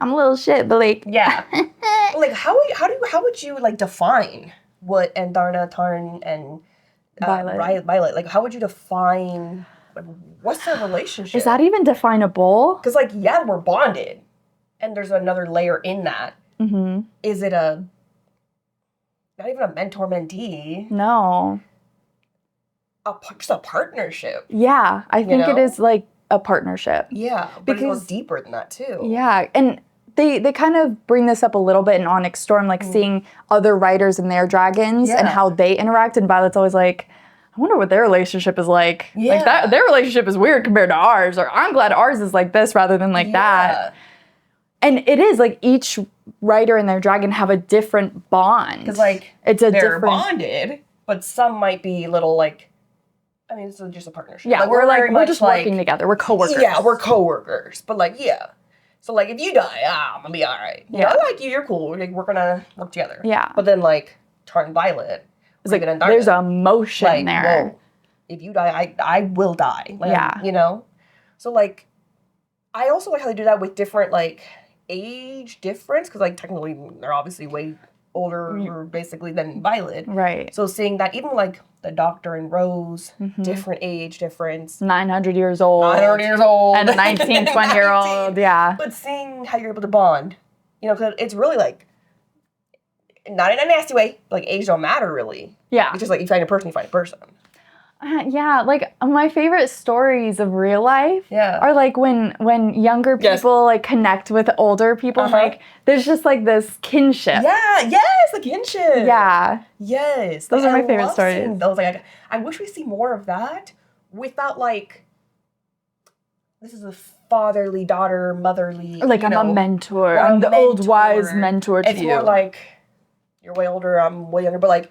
Speaker 2: I'm a little shit, but like,
Speaker 1: like how would you like define what Adarna, Tarn, and Violet, like how would you define, like, what's their relationship?
Speaker 2: Is that even definable?
Speaker 1: Because like, we're bonded, and there's another layer in that. Mm-hmm. Is it not even a mentor-mentee?
Speaker 2: No.
Speaker 1: Just a partnership.
Speaker 2: Yeah, I think it is like a partnership.
Speaker 1: Yeah, but it goes deeper than that too.
Speaker 2: Yeah, and they kind of bring this up a little bit in Onyx Storm, like seeing other writers and their dragons and how they interact. And Violet's always like, I wonder what their relationship is like. Yeah. Like that, their relationship is weird compared to ours. Or I'm glad ours is like this rather than like that. And it is, like, each writer and their dragon have a different bond.
Speaker 1: Because, like, they're bonded, but some might be little, like, I mean, it's just a partnership.
Speaker 2: Yeah,
Speaker 1: like,
Speaker 2: we're just working together. We're coworkers.
Speaker 1: Yeah, we're coworkers. But, like, yeah. So, like, if you die, I'm gonna be all right. You know, I like you, you're cool. Like, we're gonna work together.
Speaker 2: Yeah.
Speaker 1: But then, like, Tarn Violet,
Speaker 2: it's like, there's emotion there.
Speaker 1: Whoa, if you die, I will die. Like,
Speaker 2: yeah.
Speaker 1: You know? So, like, I also like how they do that with different, like, age difference. Because, like, technically, they're obviously way older, basically, than Violet.
Speaker 2: Right.
Speaker 1: So, seeing that even, like, the Doctor and Rose, different age difference.
Speaker 2: 900 years old.
Speaker 1: 900 years old.
Speaker 2: And a 19, 20-year-old, yeah.
Speaker 1: But seeing how you're able to bond, you know, because it's really, like, not in a nasty way, but, like, age don't matter, really.
Speaker 2: Yeah.
Speaker 1: It's just, like, you find a person, you find a person.
Speaker 2: Yeah, like, my favorite stories of real life are, like, when younger people, like, connect with older people. Like, there's just, like, this kinship.
Speaker 1: Yeah, yes, the kinship.
Speaker 2: Yeah.
Speaker 1: Yes.
Speaker 2: Those are my favorite stories.
Speaker 1: Those, like, I wish we see more of that without, like, this is a fatherly daughter, motherly,
Speaker 2: or like, I'm a mentor.
Speaker 1: I'm
Speaker 2: the old wise mentor to you.
Speaker 1: It's more like, you're way older, I'm way younger, but, like,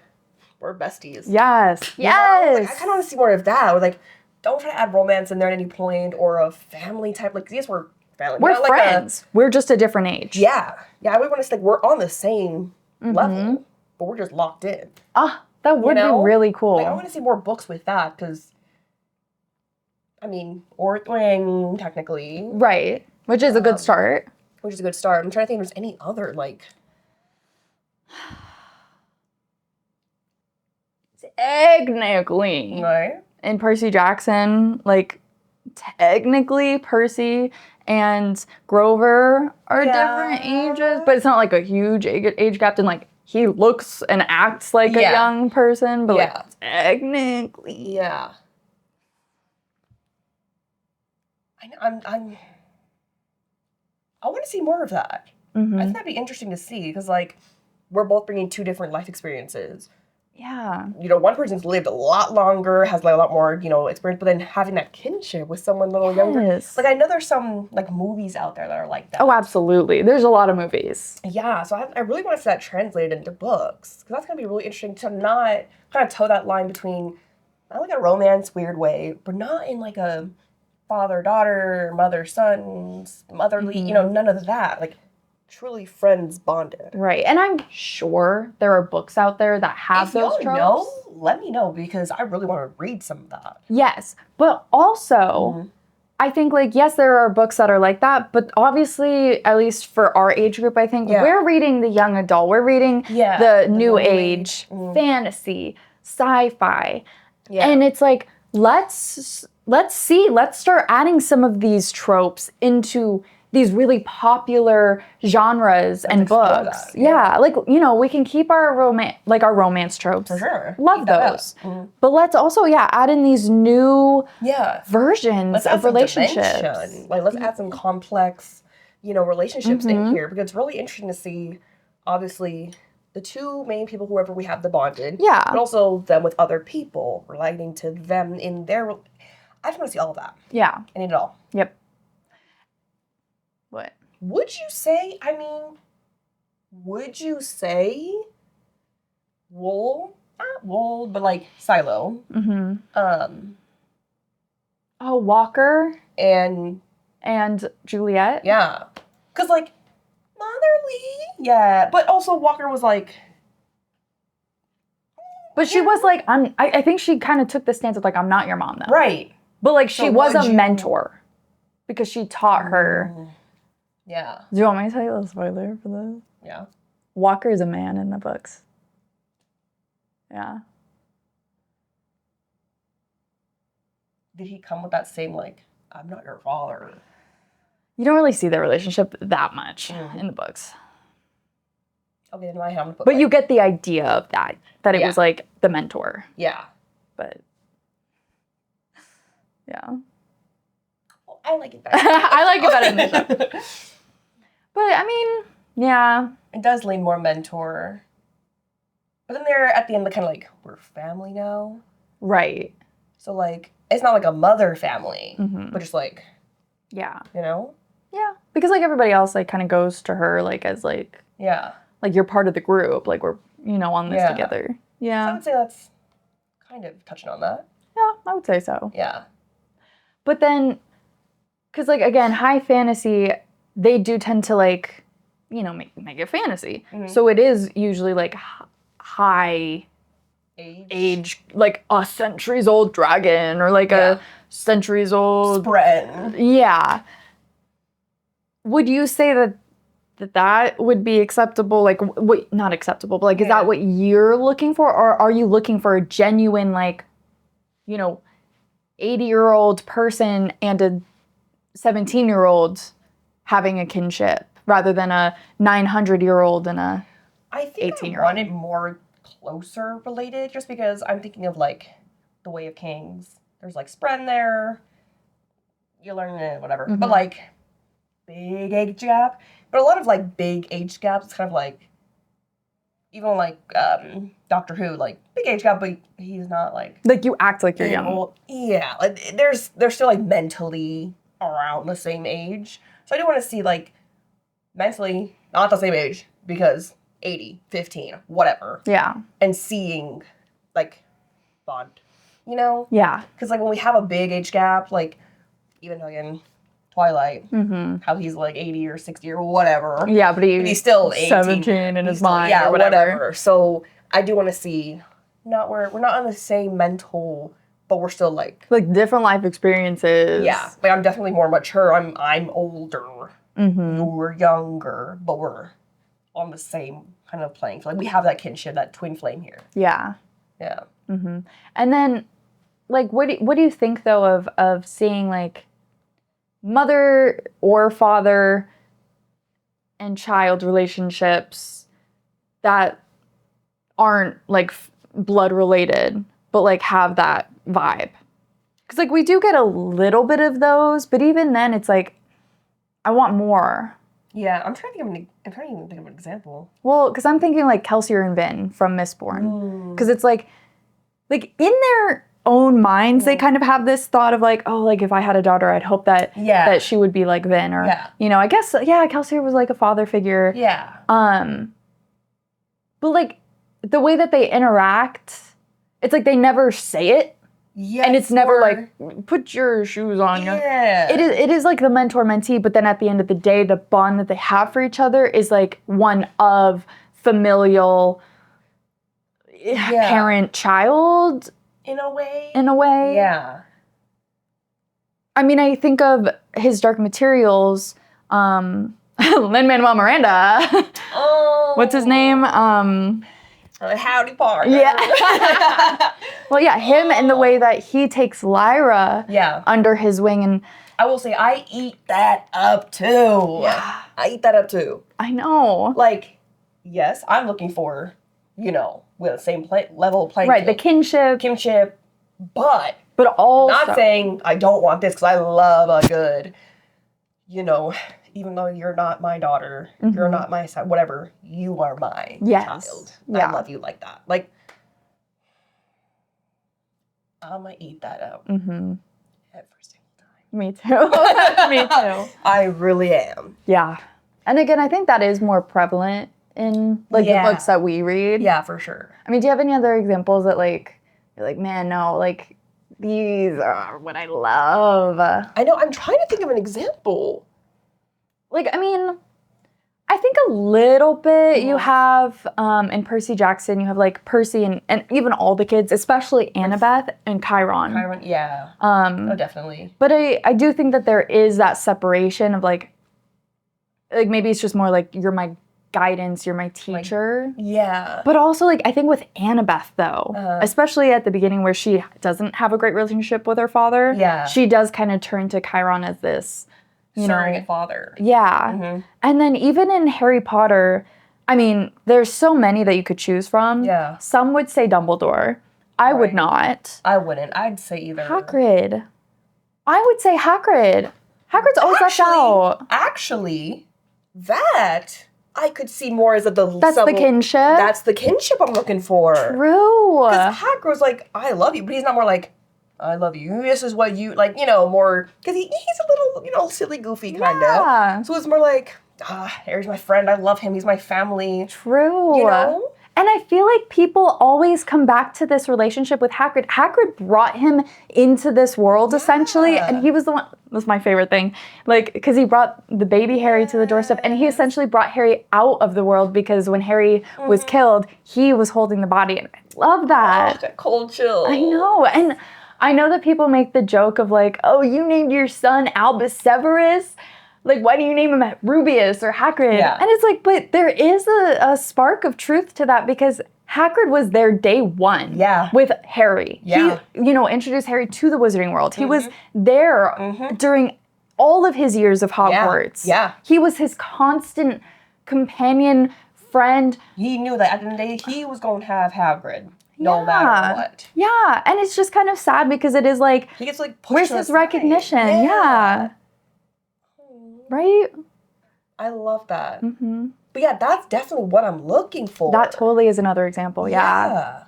Speaker 1: we're besties.
Speaker 2: Yes.
Speaker 1: You know? Like, I kind of want to see more of that. Or, like, don't try to add romance in there at any point or a family type. Like, yes, we're family.
Speaker 2: We're friends. We're just a different age.
Speaker 1: Yeah. Yeah, I would want to say, like, we're on the same level, but we're just locked in.
Speaker 2: Ah, that would be really cool.
Speaker 1: Like, I want to see more books with that because, I mean, Orthwing, technically.
Speaker 2: Right. Which is a good start.
Speaker 1: Which is a good start. I'm trying to think if there's any other, like...
Speaker 2: Technically.
Speaker 1: Right.
Speaker 2: In Percy Jackson, like, technically Percy and Grover are different ages, but it's not like a huge age gap. And, like, he looks and acts like a young person, but like, technically.
Speaker 1: Yeah. I want to see more of that. I think that'd be interesting to see because, like, we're both bringing two different life experiences.
Speaker 2: Yeah.
Speaker 1: You know, one person's lived a lot longer, has, like, a lot more, you know, experience, but then having that kinship with someone a little younger. Like, I know there's some, like, movies out there that are like that.
Speaker 2: Oh, absolutely. There's a lot of movies.
Speaker 1: Yeah, so I really want to see that translated into books because that's going to be really interesting to not kind of toe that line between, not like a romance weird way, but not in, like, a father-daughter, mother-son, motherly, you know, none of that. Like, truly friends bonded.
Speaker 2: Right. And I'm sure there are books out there that have those tropes. If y'all
Speaker 1: know, let me know because I really want to read some of that.
Speaker 2: Yes. But also, I think, like, yes, there are books that are like that, but obviously, at least for our age group, I think we're reading the young adult. We're reading the new age, fantasy, sci-fi. Yeah. And it's like, let's start adding some of these tropes into these really popular genres and books. Yeah, like, you know, we can keep our romance tropes.
Speaker 1: For sure.
Speaker 2: Love those. But let's also, add in these new versions of relationships.
Speaker 1: Like, let's add some complex, you know, relationships in here because it's really interesting to see, obviously, the two main people, whoever we have the bonded. Yeah. But also them with other people, relating to them in their... I just want to see all of that. Yeah. I need it all.
Speaker 2: Yep. What?
Speaker 1: Would you say Wool, not Wool, but like Silo.
Speaker 2: Walker
Speaker 1: and
Speaker 2: Juliet.
Speaker 1: Yeah. Cause like motherly. But also Walker was like
Speaker 2: But she was like, I think she kind of took the stance of like, I'm not your mom though.
Speaker 1: Right.
Speaker 2: But like she was a mentor because she taught her.
Speaker 1: Yeah.
Speaker 2: Do you want me to tell you a spoiler for this?
Speaker 1: Yeah.
Speaker 2: Walker is a man in the books. Yeah.
Speaker 1: Did he come with that same like, I'm not your father?
Speaker 2: You don't really see their relationship that much in the books.
Speaker 1: Okay, then I haven't.
Speaker 2: But you get the idea of that it was like the mentor.
Speaker 1: Yeah.
Speaker 2: But yeah.
Speaker 1: Well, I like it better.
Speaker 2: I like it better in the show. But I mean, yeah.
Speaker 1: It does lean more mentor. But then they're at the end kind of like, we're family now.
Speaker 2: Right.
Speaker 1: So like, it's not like a mother family, but just like,
Speaker 2: yeah.
Speaker 1: You know?
Speaker 2: Yeah. Because, like, everybody else, like, kind of goes to her, like, as, like...
Speaker 1: Yeah.
Speaker 2: Like, you're part of the group. Like, we're, on this together. Yeah.
Speaker 1: So I would say that's kind of touching on that.
Speaker 2: Yeah, I would say so.
Speaker 1: Yeah.
Speaker 2: But then, because, like, again, high fantasy, they do tend to, like, make it fantasy. Mm-hmm. So it is usually, like, high age, like, a centuries-old dragon or, like, a centuries-old...
Speaker 1: Spread.
Speaker 2: Yeah. Would you say that would be acceptable? Like, not acceptable, but, like, is that what you're looking for? Or are you looking for a genuine, like, 80-year-old person and a 17-year-old having a kinship rather than a 900-year-old and a 18-year-old?
Speaker 1: I think I want it more closer related just because I'm thinking of, like, The Way of Kings. There's, like, spread in there. You learn it, whatever. Mm-hmm. But, like, big age gap. But a lot of, like, big age gaps, it's kind of like, even like Doctor Who, like, big age gap, but he's not, like...
Speaker 2: Like, you act like you're young.
Speaker 1: Yeah, like, they're still, like, mentally around the same age. So I do want to see, like, mentally, not the same age, because 80, 15, whatever.
Speaker 2: Yeah.
Speaker 1: And seeing, like, bond,
Speaker 2: Yeah.
Speaker 1: Because, like, when we have a big age gap, like, even again... Twilight, how he's like 80 or 60 or whatever.
Speaker 2: Yeah, but he's
Speaker 1: still 18.
Speaker 2: 17 in his mind or whatever.
Speaker 1: So I do want to see, we're not on the same mental, but we're still like
Speaker 2: different life experiences.
Speaker 1: Yeah, like I'm definitely more mature. I'm older. You're younger, but we're on the same kind of playing field. Like we have that kinship, that twin flame here.
Speaker 2: Yeah.
Speaker 1: Yeah.
Speaker 2: And then, like, what do you think though of seeing like mother or father and child relationships that aren't like blood related, but like have that vibe? Because like we do get a little bit of those, but even then it's like I want more.
Speaker 1: Yeah, I'm trying to even think of an example.
Speaker 2: Well, because I'm thinking like Kelcie and Bree from Mistborn, because it's like in their own minds, they kind of have this thought of like, oh, like if I had a daughter, I'd hope that she would be like Vin, or I guess Kelcie was like a father figure.
Speaker 1: Yeah.
Speaker 2: But like the way that they interact, it's like they never say it.
Speaker 1: Yes.
Speaker 2: And it's never like put your shoes on.
Speaker 1: Yeah.
Speaker 2: It is like the mentor-mentee, but then at the end of the day, the bond that they have for each other is like one of familial parent-child.
Speaker 1: In a way. Yeah.
Speaker 2: I mean, I think of his Dark Materials, Lin-Manuel Miranda.
Speaker 1: Oh.
Speaker 2: What's his name?
Speaker 1: Howdy partner.
Speaker 2: Yeah. Well, yeah, him and the way that he takes Lyra under his wing. And
Speaker 1: I will say, I eat that up too.
Speaker 2: Yeah.
Speaker 1: I eat that up too.
Speaker 2: I know.
Speaker 1: Like, yes, I'm looking for, with the same level of playing
Speaker 2: field. The kinship.
Speaker 1: But
Speaker 2: also.
Speaker 1: Not saying I don't want this, because I love a good, even though you're not my daughter, you're not my son, whatever, you are my child.
Speaker 2: Yeah.
Speaker 1: I love you like that. Like, I'm going to eat that up every single time.
Speaker 2: Me too. Me too.
Speaker 1: I really am.
Speaker 2: Yeah. And again, I think that is more prevalent in the books that we read.
Speaker 1: Yeah, for sure.
Speaker 2: I mean, do you have any other examples that like, you're like, man, no, like, these are what I love?
Speaker 1: I know, I'm trying to think of an example.
Speaker 2: Like, I mean, I think a little bit you have, in Percy Jackson, you have, like, Percy and even all the kids, especially Annabeth and Chiron.
Speaker 1: Chiron, yeah. Oh, definitely.
Speaker 2: But I do think that there is that separation of, like maybe it's just more like, you're my guidance, you're my teacher.
Speaker 1: Yeah.
Speaker 2: But also, like, I think with Annabeth, though, especially at the beginning where she doesn't have a great relationship with her father, she does kind of turn to Chiron as this,
Speaker 1: surrogate father.
Speaker 2: Yeah. And then even in Harry Potter, I mean, there's so many that you could choose from.
Speaker 1: Yeah.
Speaker 2: Some would say Dumbledore. I would not.
Speaker 1: I wouldn't. I'd say either.
Speaker 2: Hagrid. I would say Hagrid. Hagrid's always left out.
Speaker 1: Actually, that I could see more as the
Speaker 2: kinship.
Speaker 1: That's the kinship I'm looking for.
Speaker 2: True.
Speaker 1: Because Hagrid's like, I love you, but he's not more like, I love you. This is what you, like, you know, more, because he's a little, you know, silly, goofy kind of. So it's more like, Harry's my friend. I love him. He's my family.
Speaker 2: True.
Speaker 1: You know?
Speaker 2: And I feel like people always come back to this relationship with Hagrid. Hagrid brought him into this world, essentially, and he was the one, that's my favorite thing, like, because he brought the baby Harry to the doorstep, and he essentially brought Harry out of the world, because when Harry was killed, he was holding the body, and I love that.
Speaker 1: Oh, that cold chill.
Speaker 2: I know, and I know that people make the joke of like, oh, you named your son Albus Severus? Like, why do you name him Rubius or Hagrid?
Speaker 1: Yeah.
Speaker 2: And it's like, but there is a spark of truth to that, because Hagrid was there day one with Harry.
Speaker 1: Yeah.
Speaker 2: He, you know, introduced Harry to the wizarding world. He was there during all of his years of Hogwarts.
Speaker 1: Yeah.
Speaker 2: He was his constant companion, friend.
Speaker 1: He knew that at the end of the day, he was going to have Hagrid. No matter what.
Speaker 2: Yeah. And it's just kind of sad, because it is like,
Speaker 1: he gets like pushed
Speaker 2: where's
Speaker 1: to the
Speaker 2: his
Speaker 1: side.
Speaker 2: recognition? Yeah. Right?
Speaker 1: I love that. But yeah, that's definitely what I'm looking for.
Speaker 2: That totally is another example, yeah.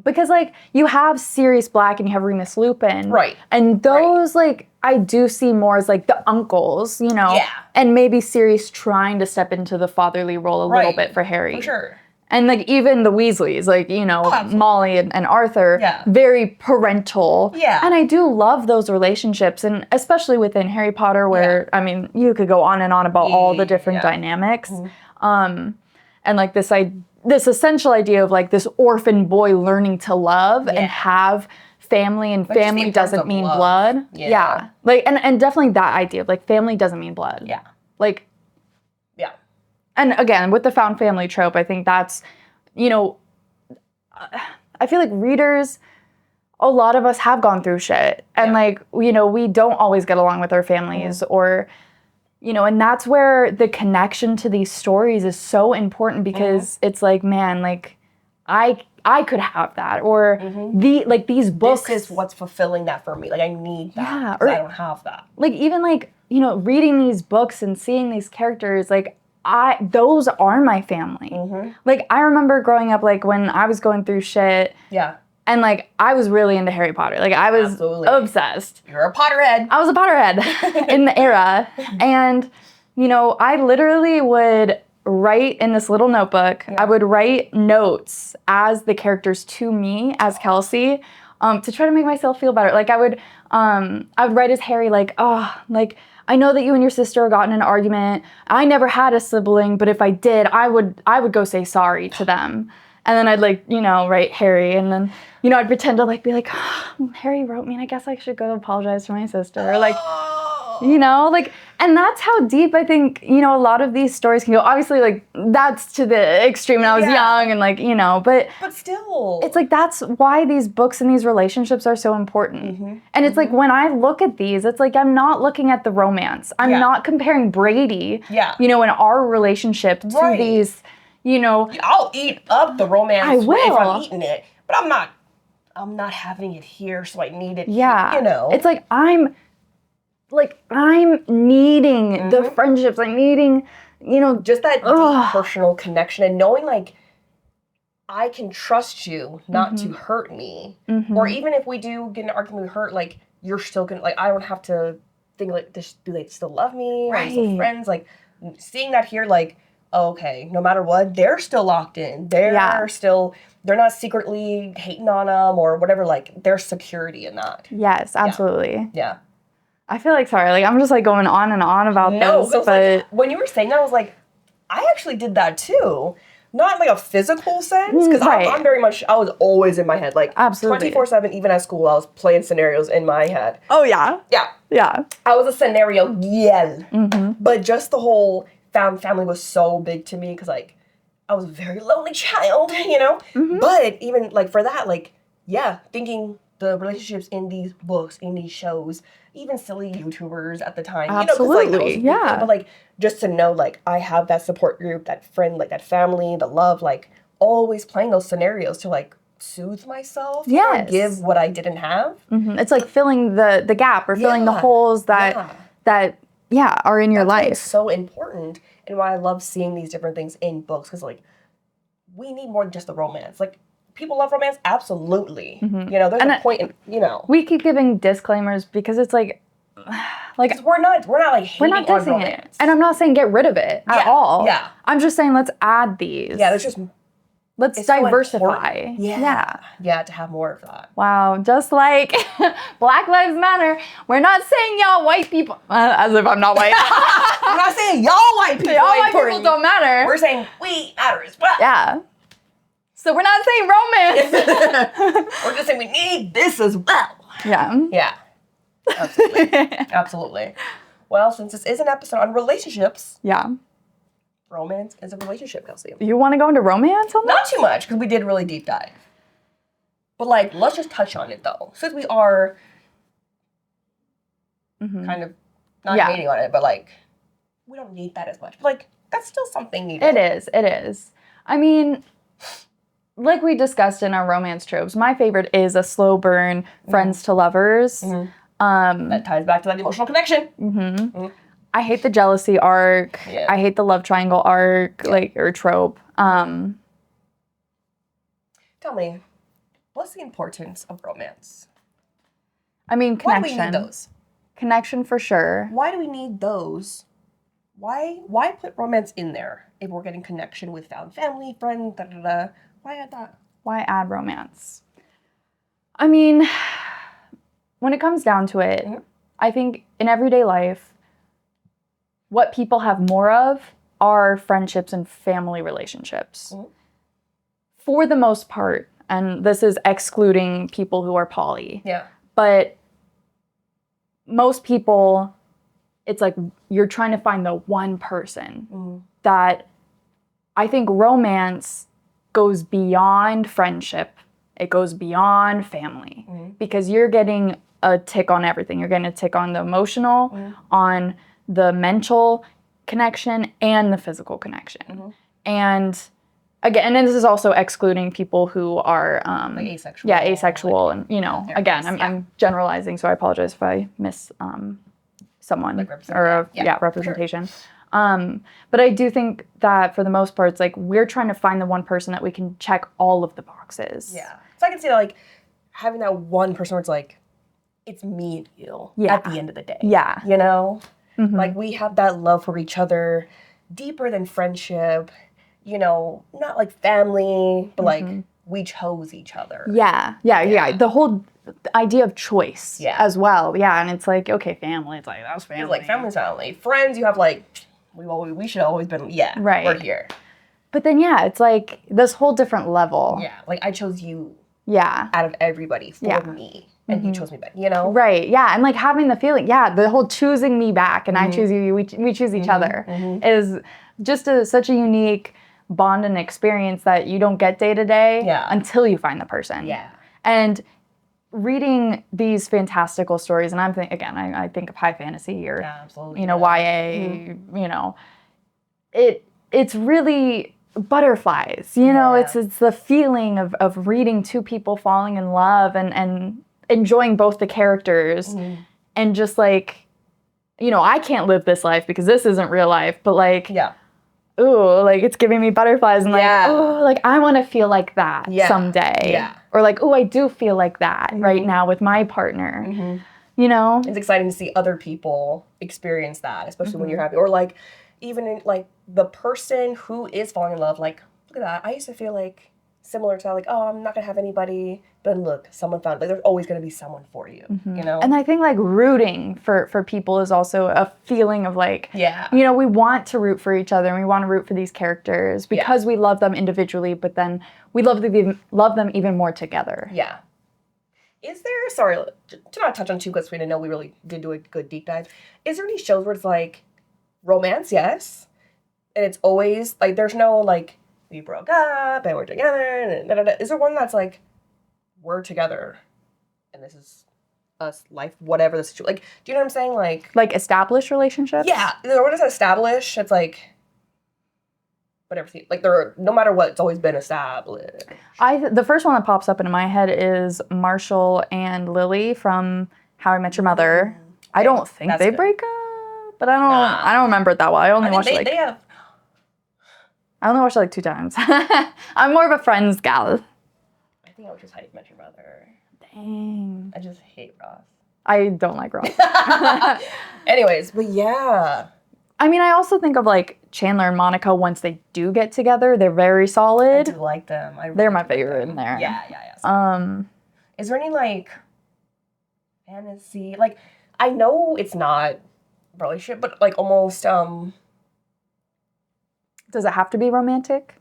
Speaker 2: Because, like, you have Sirius Black and you have Remus Lupin.
Speaker 1: Right.
Speaker 2: And those, like, I do see more as, like, the uncles, you know?
Speaker 1: Yeah.
Speaker 2: And maybe Sirius trying to step into the fatherly role a little bit for Harry.
Speaker 1: For sure.
Speaker 2: And, like, even the Weasleys, like, you know, Molly and Arthur, very parental.
Speaker 1: Yeah.
Speaker 2: And I do love those relationships, and especially within Harry Potter, where, I mean, you could go on and on about all the different dynamics. And, like, this essential idea of, like, this orphan boy learning to love and have family, and family doesn't mean blood. Yeah. Like, and definitely that idea of, like, family doesn't mean blood.
Speaker 1: Yeah.
Speaker 2: Like, and again, with the found family trope, I think that's, you know, I feel like readers, a lot of us have gone through shit. And like, you know, we don't always get along with our families or, you know, and that's where the connection to these stories is so important, because it's like, man, like, I could have that, or these books.
Speaker 1: This is what's fulfilling that for me. Like, I need that.
Speaker 2: Yeah,
Speaker 1: or I don't have that.
Speaker 2: Like, even like, you know, reading these books and seeing these characters, like, those are my family. Like, I remember growing up, like, when I was going through shit. Yeah. And, like, I was really into Harry Potter. Like, I was obsessed.
Speaker 1: You're a Potterhead.
Speaker 2: I was a Potterhead in the era. And, you know, I literally would write in this little notebook. I would write notes as the characters to me, as Kelcie, to try to make myself feel better. Like, I would write as Harry, like, oh, like, I know that you and your sister got in an argument. I never had a sibling, but if I did, I would go say sorry to them. And then I'd, like, you know, write Harry, and then, you know, I'd pretend to, like, be like, oh, Harry wrote me, and I guess I should go apologize to my sister. Or, like, you know, like, and that's how deep I think, you know, a lot of these stories can go. Obviously, like, that's to the extreme when I was young, and, like, you know, but
Speaker 1: still,
Speaker 2: it's like, that's why these books and these relationships are so important. And it's like, when I look at these, it's like, I'm not looking at the romance. I'm not comparing Brady, you know, and our relationship to these, you know.
Speaker 1: I'll eat up the romance.
Speaker 2: I will.
Speaker 1: If I'm eating it, but I'm not having it here, so I need it.
Speaker 2: Yeah.
Speaker 1: You know.
Speaker 2: It's like, I'm needing the friendships. I'm needing, you know,
Speaker 1: just that deep personal connection, and knowing, like, I can trust you not to hurt me. Or even if we do get in an argument, we hurt, like, you're still gonna, like, I don't have to think, like, do they still love me? Are we still friends? Like, seeing that here, like, okay, no matter what, they're still locked in. They're still, they're not secretly hating on them or whatever. Like, there's security in that.
Speaker 2: Yes, absolutely.
Speaker 1: Yeah.
Speaker 2: I feel like, sorry, like, I'm just, like, going on and on about this, but
Speaker 1: like, when you were saying that, I was like, I actually did that too. Not in, like, a physical sense, because I'm very much, I was always in my head, like, 24/7, even at school, I was playing scenarios in my head.
Speaker 2: Oh, yeah?
Speaker 1: Yeah.
Speaker 2: Yeah.
Speaker 1: I was a scenario but just the whole found family was so big to me, because, like, I was a very lonely child, you know? But even, like, for that, like, thinking the relationships in these books, in these shows, even silly YouTubers at the time.
Speaker 2: Absolutely,
Speaker 1: you know, 'cause, like, people, but, like, just to know, like, I have that support group, that friend, like, that family, the love, like, always playing those scenarios to, like, soothe myself.
Speaker 2: Yes.
Speaker 1: Or give what I didn't have.
Speaker 2: It's like filling the gap, or filling the holes that are in your life.
Speaker 1: It's so important, and why I love seeing these different things in books, because, like, we need more than just the romance. Like, people love romance? Absolutely. You know, there's a point in, you know.
Speaker 2: We keep giving disclaimers because it's like
Speaker 1: we're not like hating on romance.
Speaker 2: It. And I'm not saying get rid of it at all.
Speaker 1: Yeah.
Speaker 2: I'm just saying let's add these.
Speaker 1: Yeah,
Speaker 2: let's diversify.
Speaker 1: So yeah, to have more of that.
Speaker 2: Wow, just like Black Lives Matter, we're not saying y'all white people, as if I'm not white.
Speaker 1: We're not saying y'all white people.
Speaker 2: Y'all white people don't matter.
Speaker 1: We're saying we matter as well.
Speaker 2: Yeah. So we're not saying romance.
Speaker 1: We're just saying we need this as well.
Speaker 2: Yeah.
Speaker 1: Yeah. Absolutely. Absolutely. Well, since this is an episode on relationships.
Speaker 2: Yeah.
Speaker 1: Romance is a relationship, Kelcie.
Speaker 2: You want to go into romance on that?
Speaker 1: Not too much, because we did really deep dive. But, like, let's just touch on it, though. Since we are kind of not hating on it, but, like, we don't need that as much. But, like, that's still something needed.
Speaker 2: It is. I mean, like we discussed in our romance tropes, my favorite is a slow burn, friends to lovers.
Speaker 1: That ties back to that emotional connection.
Speaker 2: I hate the jealousy arc.
Speaker 1: Yeah.
Speaker 2: I hate the love triangle arc, or trope.
Speaker 1: Tell me, what's the importance of romance?
Speaker 2: I mean, connection.
Speaker 1: Why do we need those?
Speaker 2: Connection for sure.
Speaker 1: Why do we need those? Why put romance in there if we're getting connection with found family, friends, Why add that?
Speaker 2: Why add romance? I mean, when it comes down to it, I think in everyday life, what people have more of are friendships and family relationships. For the most part, and this is excluding people who are poly.
Speaker 1: Yeah.
Speaker 2: But most people, it's like you're trying to find the one person that I think romance goes beyond friendship. It goes beyond family because you're getting a tick on everything. You're getting a tick on the emotional, on the mental connection, and the physical connection. And again, and this is also excluding people who are
Speaker 1: like asexual.
Speaker 2: Yeah, asexual, and again, I'm generalizing, so I apologize if I miss someone representation. Sure. But I do think that for the most part, it's like we're trying to find the one person that we can check all of the boxes.
Speaker 1: Yeah. So I can see that, like, having that one person where it's like, it's me and you at the end of the day.
Speaker 2: Yeah.
Speaker 1: You know? Like, we have that love for each other deeper than friendship, not like family, but like we chose each other. Yeah.
Speaker 2: The whole idea of choice as well. Yeah. And it's like, okay, family. It's like, that's family.
Speaker 1: It's like family's family. Friends, you have like, we should have always been,
Speaker 2: right.
Speaker 1: We're here.
Speaker 2: But then, it's like this whole different level.
Speaker 1: Yeah. Like, I chose you out of everybody for me. And you chose me back,
Speaker 2: Right, yeah. And like having the feeling, the whole choosing me back and I choose you, we choose each other is just such a unique bond and experience that you don't get day to day until you find the person.
Speaker 1: Yeah.
Speaker 2: And reading these fantastical stories, and I think of high fantasy or, YA, it's really butterflies, it's the feeling of reading two people falling in love and enjoying both the characters and just like, I can't live this life because this isn't real life, but like, ooh, like it's giving me butterflies and like, ooh, like I want to feel like that someday. Yeah. Or like, ooh, I do feel like that right now with my partner, It's
Speaker 1: exciting to see other people experience that, especially when you're happy. Or like, even in, like the person who is falling in love, like, look at that. I used to feel like similar to like, oh, I'm not gonna have anybody, but look, someone found, like, there's always gonna be someone for you,
Speaker 2: And I think like rooting for people is also a feeling of like, we want to root for each other and we want to root for these characters because we love them individually, but then we love them even more together.
Speaker 1: Yeah. Is there, sorry, to not touch on too because we didn't know we really did do a good deep dive, is there any shows where it's like romance, yes, and it's always like there's no like we broke up and we're together and Is there one that's like we're together and this is us, life, whatever the situation, like, do you know what I'm saying? Like
Speaker 2: established relationships?
Speaker 1: Yeah, the one that's established, it's like, but everything, like, no matter what, it's always been established.
Speaker 2: The first one that pops up into my head is Marshall and Lily from How I Met Your Mother. I don't think they break up, but I don't remember it that well. I only watched it I only watched it like 2 times. I'm more of a Friends gal.
Speaker 1: think I would just How You Met Your Mother.
Speaker 2: Dang.
Speaker 1: I just hate Ross.
Speaker 2: I don't like Ross.
Speaker 1: Anyways, but yeah.
Speaker 2: I mean, I also think of like Chandler and Monica. Once they do get together, they're very solid.
Speaker 1: I do like them.
Speaker 2: They're my favorite in there.
Speaker 1: Yeah. Is there any like fantasy? Like, I know it's not relationship, but like almost
Speaker 2: Does it have to be romantic?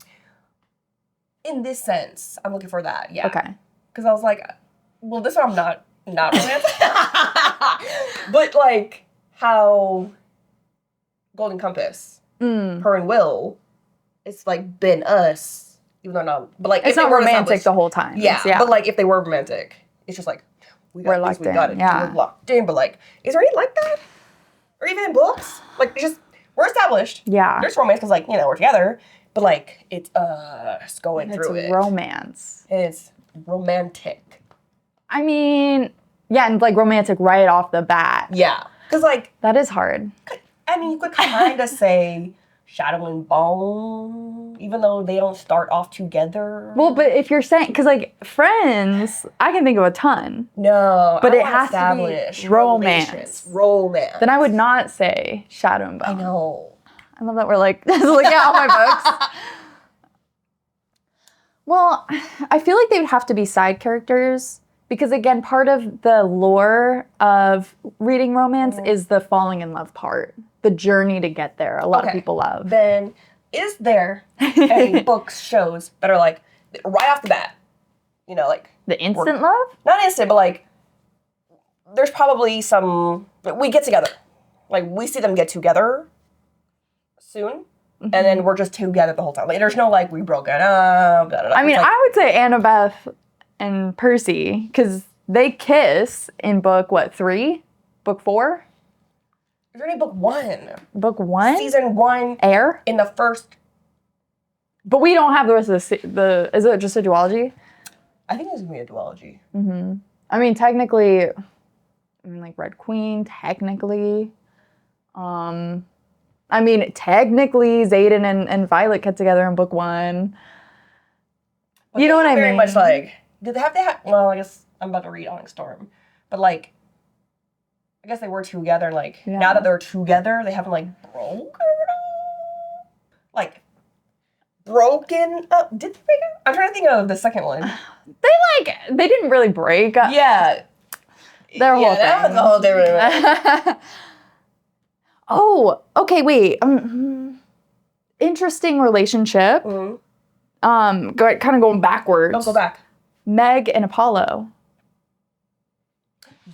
Speaker 1: In this sense, I'm looking for that. Yeah.
Speaker 2: Okay.
Speaker 1: Because I was like, well, this one I'm not romantic. But like how Golden Compass, her and Will, it's like been us, even though not. But like
Speaker 2: it's not romantic the whole time.
Speaker 1: Yeah. But like if they were romantic, it's just like
Speaker 2: we're locked in.
Speaker 1: We're locked in. But like, is there any like that? Or even in books? Like it's just we're established.
Speaker 2: Yeah.
Speaker 1: There's romance because like we're together. But like it's us going through it.
Speaker 2: It's romance.
Speaker 1: It's romantic.
Speaker 2: I mean, yeah, and like romantic right off the bat.
Speaker 1: Yeah. Because like
Speaker 2: that is hard.
Speaker 1: I mean, you could kind of say Shadow and Bone, even though they don't start off together.
Speaker 2: Well, but if you're saying, because like Friends, I can think of a ton.
Speaker 1: No,
Speaker 2: but it has to be romance.
Speaker 1: Romance.
Speaker 2: Then I would not say Shadow and Bone.
Speaker 1: I know.
Speaker 2: I love that we're like looking at all my books. Well, I feel like they would have to be side characters. Because again, part of the lore of reading romance is the falling in love part. The journey to get there. A lot of people love.
Speaker 1: Then, is there any books, shows that are like, right off the bat, you know, like...
Speaker 2: The instant love?
Speaker 1: Not instant, but like, there's probably some... We get together. Like, we see them get together soon. Mm-hmm. And then we're just together the whole time. Like, there's no like, we broken up, da, da, da.
Speaker 2: I mean,
Speaker 1: like,
Speaker 2: I would say Annabeth and Percy, because they kiss in book, 3? Book 4?
Speaker 1: Is there any book 1?
Speaker 2: Book 1?
Speaker 1: Season 1.
Speaker 2: Air?
Speaker 1: In the first...
Speaker 2: But we don't have the rest of the is it just a duology?
Speaker 1: I think it's going to be a duology.
Speaker 2: Mm-hmm. I mean, technically, like Red Queen, technically. I mean, technically, Xaden and Violet get together in book 1.
Speaker 1: But
Speaker 2: you know what I mean?
Speaker 1: Very much like... Did they have to have... Well, I guess I'm about to read Onyx Storm. But, like, I guess they were together. Like, now that they're together, they haven't, like, broken up. Like, broken up. Did they break up? I'm trying to think of the second one.
Speaker 2: They didn't really break up.
Speaker 1: Yeah.
Speaker 2: Their whole thing.
Speaker 1: That was a whole different...
Speaker 2: Oh, okay, wait. Interesting relationship.
Speaker 1: Mm-hmm.
Speaker 2: Kind of going backwards.
Speaker 1: Don't go back.
Speaker 2: Meg and Apollo.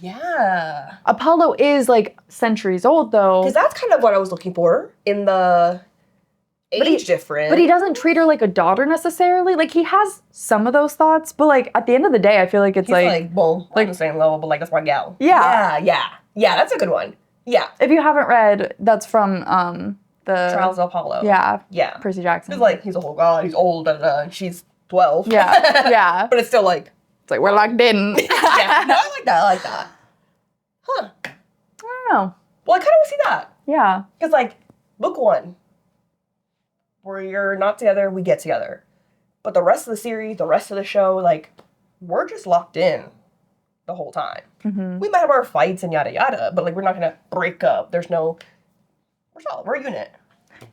Speaker 1: Yeah.
Speaker 2: Apollo is like centuries old though.
Speaker 1: Because that's kind of what I was looking for in the age difference.
Speaker 2: But he doesn't treat her like a daughter necessarily. Like he has some of those thoughts, but like at the end of the day, I feel like it's
Speaker 1: he's well, like on the same level, but like that's my gal.
Speaker 2: Yeah.
Speaker 1: Yeah, that's a good one. Yeah.
Speaker 2: If you haven't read, that's from the
Speaker 1: Trials of Apollo.
Speaker 2: Yeah. Percy Jackson.
Speaker 1: It's like he's a whole god, he's old, and she's 12.
Speaker 2: Yeah.
Speaker 1: But it's still like...
Speaker 2: It's like, we're locked in.
Speaker 1: Yeah, no, I like that. Huh.
Speaker 2: I don't know.
Speaker 1: Well, I kind of see that.
Speaker 2: Yeah.
Speaker 1: Because, like, book 1, where you're not together, we get together. But the rest of the series, the rest of the show, like, we're just locked in the whole time. Mm-hmm. We might have our fights and yada yada, but, like, we're not going to break up. We're solid. We're a unit.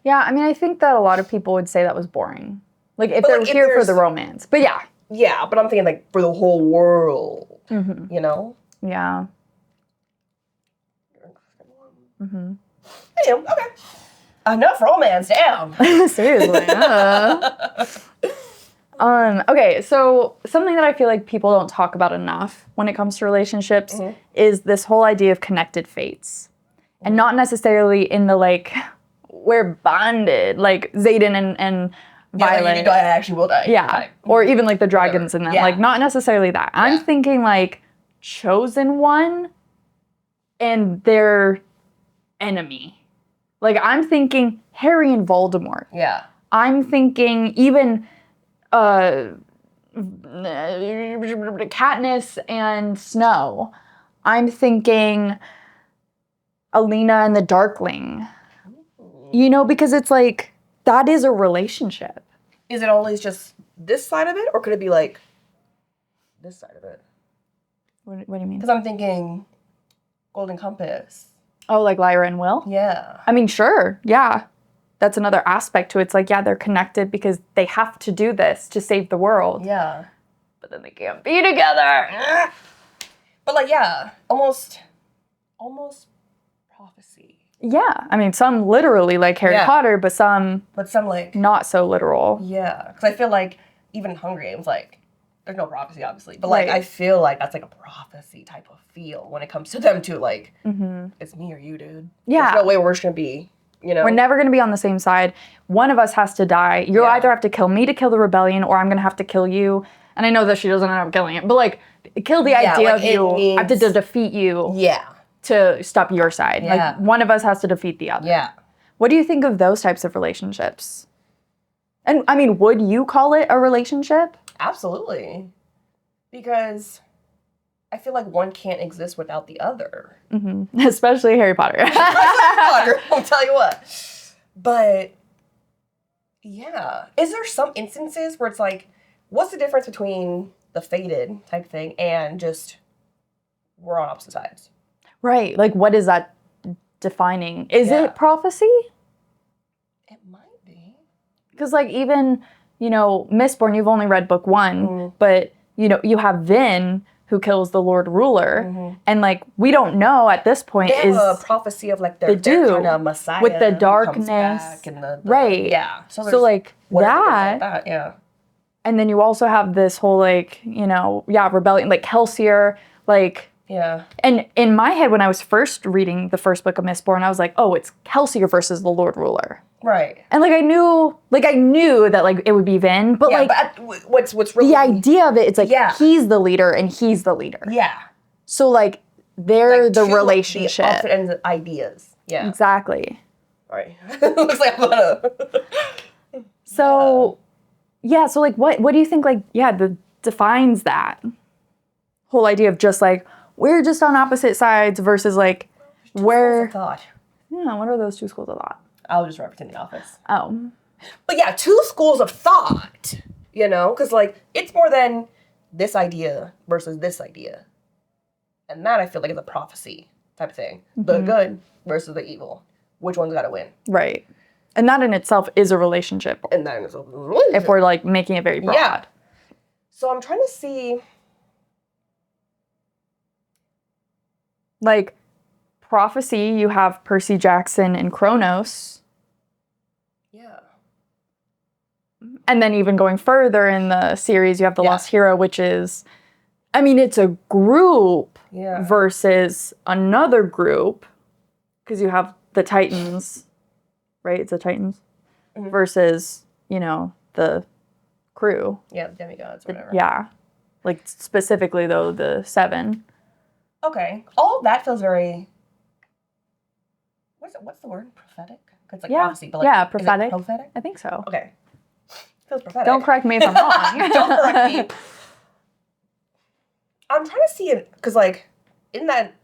Speaker 2: Yeah, I mean, I think that a lot of people would say that was boring. Like, if they're here for the romance. But yeah.
Speaker 1: Yeah, but I'm thinking, like, for the whole world. Mm-hmm. You know?
Speaker 2: Yeah. Mm-hmm.
Speaker 1: Anyway, okay. Enough romance, damn.
Speaker 2: Seriously. Okay, so something that I feel like people don't talk about enough when it comes to relationships is this whole idea of connected fates. And not necessarily in the, like, we're bonded, like Xaden and Violet.
Speaker 1: Yeah, you die, I actually will die.
Speaker 2: Yeah,
Speaker 1: Type.
Speaker 2: or even, like, the dragons and them.
Speaker 1: Yeah.
Speaker 2: Like, not necessarily that. Yeah. I'm thinking, like, chosen one and their enemy. Like, I'm thinking Harry and Voldemort.
Speaker 1: Yeah.
Speaker 2: I'm thinking even Katniss and Snow. I'm thinking Alina and the Darkling. You know, because it's like, that is a relationship.
Speaker 1: Is it always just this side of it, or could it be like this side of it.
Speaker 2: What do you mean?
Speaker 1: Because I'm thinking Golden Compass.
Speaker 2: Oh, like Lyra and Will?
Speaker 1: Yeah.
Speaker 2: I mean, sure. Yeah. That's another aspect to it. It's like, yeah, they're connected because they have to do this to save the world.
Speaker 1: Yeah.
Speaker 2: But then they can't be together.
Speaker 1: But like, yeah, almost prophecy.
Speaker 2: Yeah. I mean, some literally like Harry Potter, but some
Speaker 1: like
Speaker 2: not so literal.
Speaker 1: Yeah. Because I feel like even in Hunger Games, like, there's no prophecy, obviously. But like, I feel like that's like a prophecy type of feel when it comes to them too. Like, it's me or you, dude.
Speaker 2: Yeah.
Speaker 1: There's no way we're just going to be, you know.
Speaker 2: We're never going to be on the same side. One of us has to die. You either have to kill me to kill the rebellion, or I'm going to have to kill you. And I know that she doesn't end up killing it, but like, kill the idea like of you. I have to defeat you.
Speaker 1: Yeah.
Speaker 2: To stop your side.
Speaker 1: Yeah.
Speaker 2: Like, one of us has to defeat the other.
Speaker 1: Yeah.
Speaker 2: What do you think of those types of relationships? And, I mean, would you call it a relationship?
Speaker 1: Absolutely. Because I feel like one can't exist without the other.
Speaker 2: Mm-hmm. Especially Harry Potter.
Speaker 1: I'll tell you what. But, yeah. Is there some instances where it's like, what's the difference between the fated type thing and just we're on opposite sides?
Speaker 2: Right. Like, what is that defining? Is it prophecy?
Speaker 1: It might be.
Speaker 2: Because, like, even, you know, Mistborn, you've only read book 1, but, you know, you have Vin, who kills the Lord Ruler, and, like, we don't know at this point
Speaker 1: they have a prophecy of, like, their kind of Messiah
Speaker 2: with the darkness.
Speaker 1: Comes back and the
Speaker 2: right.
Speaker 1: Yeah.
Speaker 2: So like, that.
Speaker 1: Yeah.
Speaker 2: And then you also have this whole, like, you know, rebellion, like, Kelcie, like...
Speaker 1: Yeah.
Speaker 2: And in my head, when I was first reading the first book of Mistborn, I was like, oh, it's Kelcie versus the Lord Ruler.
Speaker 1: Right.
Speaker 2: And like I knew that like it would be Vin, but
Speaker 1: what's really
Speaker 2: the idea of it, it's like he's the leader and he's the leader.
Speaker 1: Yeah.
Speaker 2: So like they're
Speaker 1: like
Speaker 2: the relationship.
Speaker 1: The opposite ends of ideas. Yeah.
Speaker 2: Exactly.
Speaker 1: Right. Looks like I'm gonna.
Speaker 2: So so like what do you think defines that whole idea of just like we're just on opposite sides versus like where
Speaker 1: thought.
Speaker 2: Yeah, what are those two schools of thought?
Speaker 1: I was just referencing The Office.
Speaker 2: Oh.
Speaker 1: But yeah, two schools of thought, you know? Because, like, it's more than this idea versus this idea. And that, I feel like, is a prophecy type of thing. The good versus the evil. Which one's got to win?
Speaker 2: Right. And that in itself is a relationship.
Speaker 1: And that in itself is a relationship.
Speaker 2: If we're, like, making it very broad.
Speaker 1: Yeah. So I'm trying to see...
Speaker 2: Like... Prophecy, you have Percy Jackson and Kronos.
Speaker 1: Yeah.
Speaker 2: And then even going further in the series, you have The Lost Hero, which is, I mean, it's a group versus another group. Because you have the Titans, right? It's the Titans. Versus, you know, the crew.
Speaker 1: Yeah, the demigods, whatever.
Speaker 2: Yeah. Like, specifically, though, the 7.
Speaker 1: Okay. All of that feels very... What's the word? Prophetic? It's like prophecy, but like...
Speaker 2: prophetic.
Speaker 1: Is it prophetic?
Speaker 2: I think so.
Speaker 1: Okay. Feels prophetic.
Speaker 2: Don't correct me if I'm wrong.
Speaker 1: Don't correct me. I'm trying to see it, because like, in that,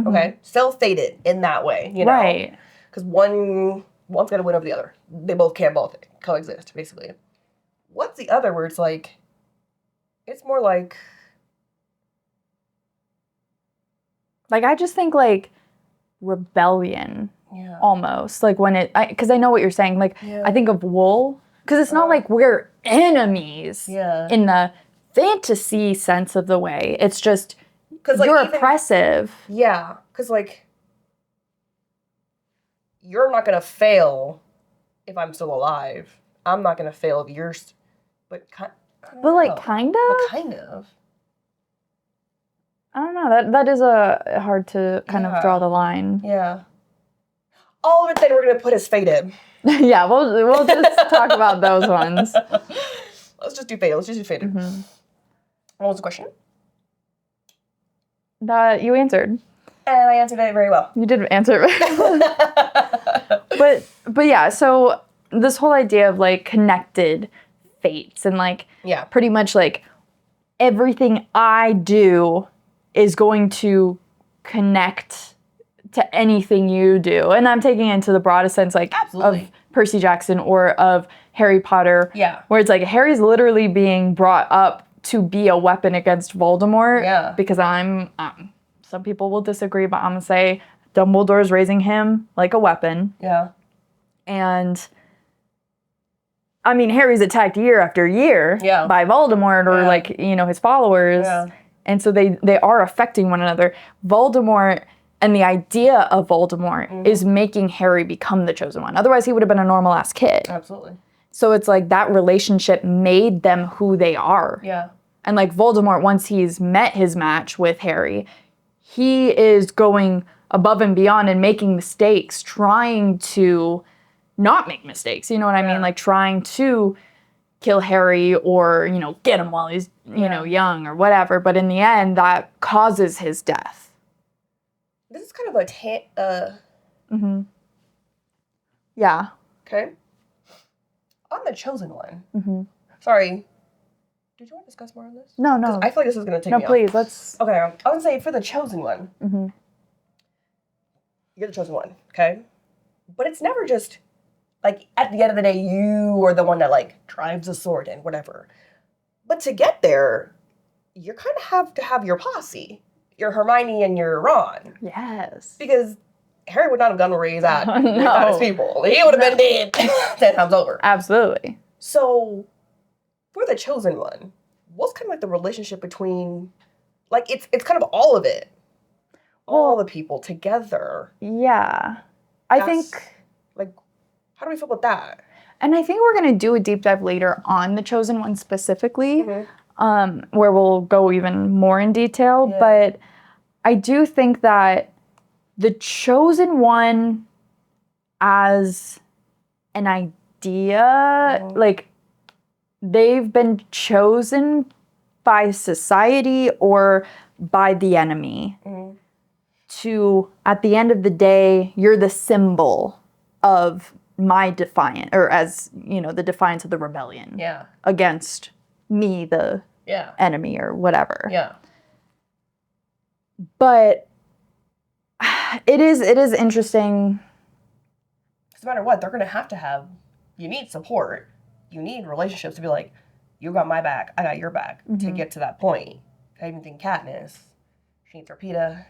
Speaker 1: okay, still fated in that way, you know?
Speaker 2: Right.
Speaker 1: Because one's got to win over the other. They both can't both coexist, basically. What's the other where it's like, it's more like...
Speaker 2: Like, I just think, like, rebellion, almost. Like, when it... Because I know what you're saying. Like, I think of wool. Because it's not like we're enemies in the fantasy sense of the way. It's just, like, you're oppressive.
Speaker 1: Yeah. Because, like, you're not going to fail if I'm still alive. I'm not going to fail if you're... But kind of?
Speaker 2: But kind
Speaker 1: of.
Speaker 2: I don't know. That is a hard to kind of draw the line.
Speaker 1: Yeah. All of it then we're going to put as fated.
Speaker 2: Yeah, we'll just talk about those ones.
Speaker 1: Let's just do fated. What was the question?
Speaker 2: You answered.
Speaker 1: And I answered it very well.
Speaker 2: You did answer it. But yeah, so this whole idea of like connected fates and like pretty much like everything I do is going to connect to anything you do. And I'm taking it into the broadest sense, like of Percy Jackson or of Harry Potter.
Speaker 1: Yeah.
Speaker 2: Where it's like Harry's literally being brought up to be a weapon against Voldemort.
Speaker 1: Yeah.
Speaker 2: Because some people will disagree, but I'm going to say Dumbledore's raising him like a weapon.
Speaker 1: Yeah.
Speaker 2: And, I mean, Harry's attacked year after year by Voldemort or, like, you know, his followers. Yeah. And so they are affecting one another. Voldemort and the idea of Voldemort is making Harry become the chosen one. Otherwise, he would have been a normal-ass kid.
Speaker 1: Absolutely.
Speaker 2: So it's like that relationship made them who they are.
Speaker 1: Yeah.
Speaker 2: And like Voldemort, once he's met his match with Harry, he is going above and beyond and making mistakes, trying to not make mistakes. You know what I mean? Like trying to kill Harry or, you know, get him while he's, you know, young or whatever. But in the end, that causes his death.
Speaker 1: This is kind of a
Speaker 2: Yeah.
Speaker 1: Okay. On the chosen one. Sorry. Did you want to discuss more on this?
Speaker 2: No.
Speaker 1: I feel like this is going to take me
Speaker 2: No, please, let's...
Speaker 1: Okay, I would say for the chosen one. You're the chosen one, okay? But it's never just, like, at the end of the day, you are the one that, like, drives the sword in, whatever. But to get there, you kind of have to have your posse. Your Hermione and your Ron.
Speaker 2: Yes.
Speaker 1: Because Harry would not have gone where he's at without his people. He would have been dead 10 times over.
Speaker 2: Absolutely.
Speaker 1: So, for the chosen one, what's kind of like the relationship between, like, it's kind of all of it. All the people together.
Speaker 2: Yeah. I think...
Speaker 1: Like, how do we feel about that?
Speaker 2: And I think we're going to do a deep dive later on the chosen one specifically, where we'll go even more in detail. Yeah. But I do think that the chosen one as an idea, like, they've been chosen by society or by the enemy to, at the end of the day, you're the symbol of my defiance, or as, you know, the defiance of the rebellion against me, the enemy or whatever.
Speaker 1: Yeah.
Speaker 2: But it is interesting.
Speaker 1: No matter what, they're going to have, you need support. You need relationships to be like, you got my back, I got your back, to get to that point. I even think Katniss, she needs Rosita.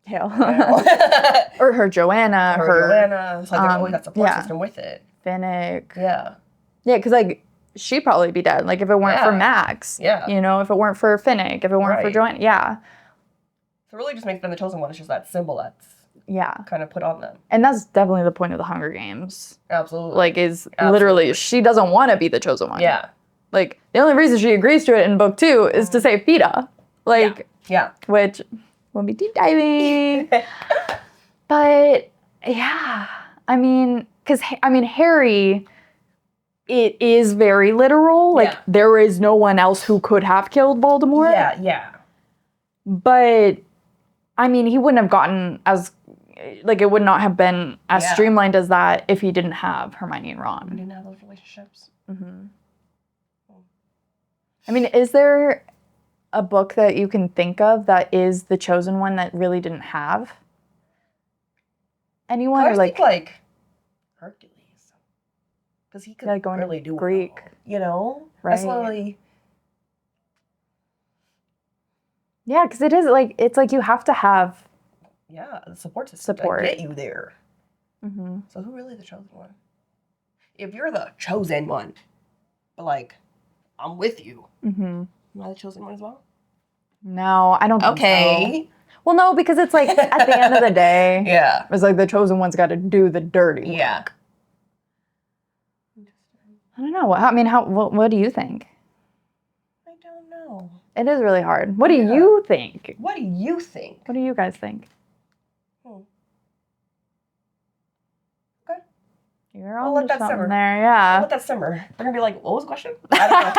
Speaker 2: Hell. Or her Joanna.
Speaker 1: Joanna. It's like they always got support system with it.
Speaker 2: Finnick.
Speaker 1: Yeah.
Speaker 2: Yeah, because, like, she'd probably be dead. Like, if it weren't for Max.
Speaker 1: Yeah.
Speaker 2: You know, if it weren't for Finnick, if it weren't for Joanna. Yeah.
Speaker 1: So it really just makes them the chosen one. It's just that symbol that's kind of put on them.
Speaker 2: And that's definitely the point of the Hunger Games.
Speaker 1: Absolutely.
Speaker 2: Like, literally, she doesn't want to be the chosen one.
Speaker 1: Yeah.
Speaker 2: Like, the only reason she agrees to it in book 2 is to save Peeta. Like, which we'll be deep diving. But, yeah. I mean, because, Harry, it is very literal. Like, there is no one else who could have killed Voldemort.
Speaker 1: Yeah.
Speaker 2: But, I mean, he wouldn't have gotten as, like, it would not have been as streamlined as that if he didn't have Hermione and Ron.
Speaker 1: He didn't have those relationships.
Speaker 2: I mean, is there a book that you can think of that is the chosen one that really didn't have anyone?
Speaker 1: I think, like, Hercules. Because he could really do
Speaker 2: Greek.
Speaker 1: Well, you know?
Speaker 2: Right.
Speaker 1: That's literally...
Speaker 2: Yeah, because it is, like, it's like you have to have...
Speaker 1: Yeah, the support system to get you there. So who really is the chosen one? If you're the chosen one, but, like, I'm with you, am I the chosen one as well?
Speaker 2: No, I don't think so. Well, no, because it's like, at the end of the day, it's like the chosen one's got to do the dirty work. I don't know. I mean, what do you think?
Speaker 1: I don't know.
Speaker 2: It is really hard. What do you think?
Speaker 1: What do you think?
Speaker 2: What do you guys think?
Speaker 1: Okay.
Speaker 2: You're on something simmer. There,
Speaker 1: I'll let that simmer. They're going to be like, what was the question? I don't know.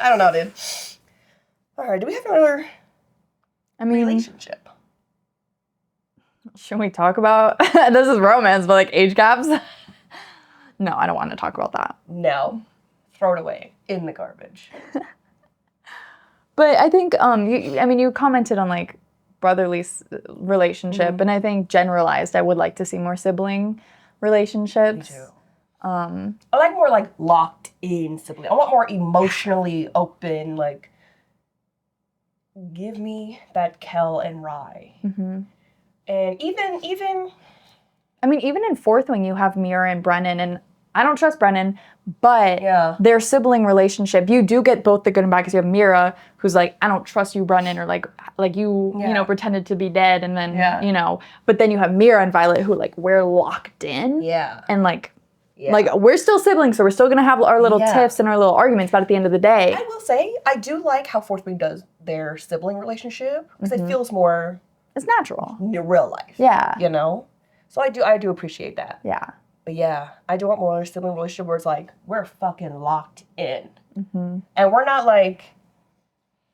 Speaker 1: I don't know, dude. All right, do we have another relationship?
Speaker 2: Should we talk about, this is romance, but like age gaps? No, I don't want to talk about that.
Speaker 1: No. Throw it away in the garbage.
Speaker 2: But I think, you commented on like brotherly relationship, and I think generalized, I would like to see more sibling relationships.
Speaker 1: Me too. I like more like locked in sibling. I want more emotionally open, like give me that Kel and Rye.
Speaker 2: Mm-hmm.
Speaker 1: And even
Speaker 2: I mean, even in Fourth Wing, you have Mira and Brennan, and I don't trust Brennan, but their sibling relationship, you do get both the good and bad, because you have Mira, who's like, I don't trust you, Brennan, or like you, you know, pretended to be dead, and then, you know, but then you have Mira and Violet, who like, we're locked in, and like we're still siblings, so we're still gonna have our little tiffs and our little arguments, but at the end of the day,
Speaker 1: I will say, I do like how Fourth Wing does their sibling relationship, because it feels more,
Speaker 2: it's natural
Speaker 1: in real life, you know. So I do appreciate that.
Speaker 2: Yeah.
Speaker 1: But yeah, I do want more sibling relationship where it's like, we're fucking locked in. And we're not like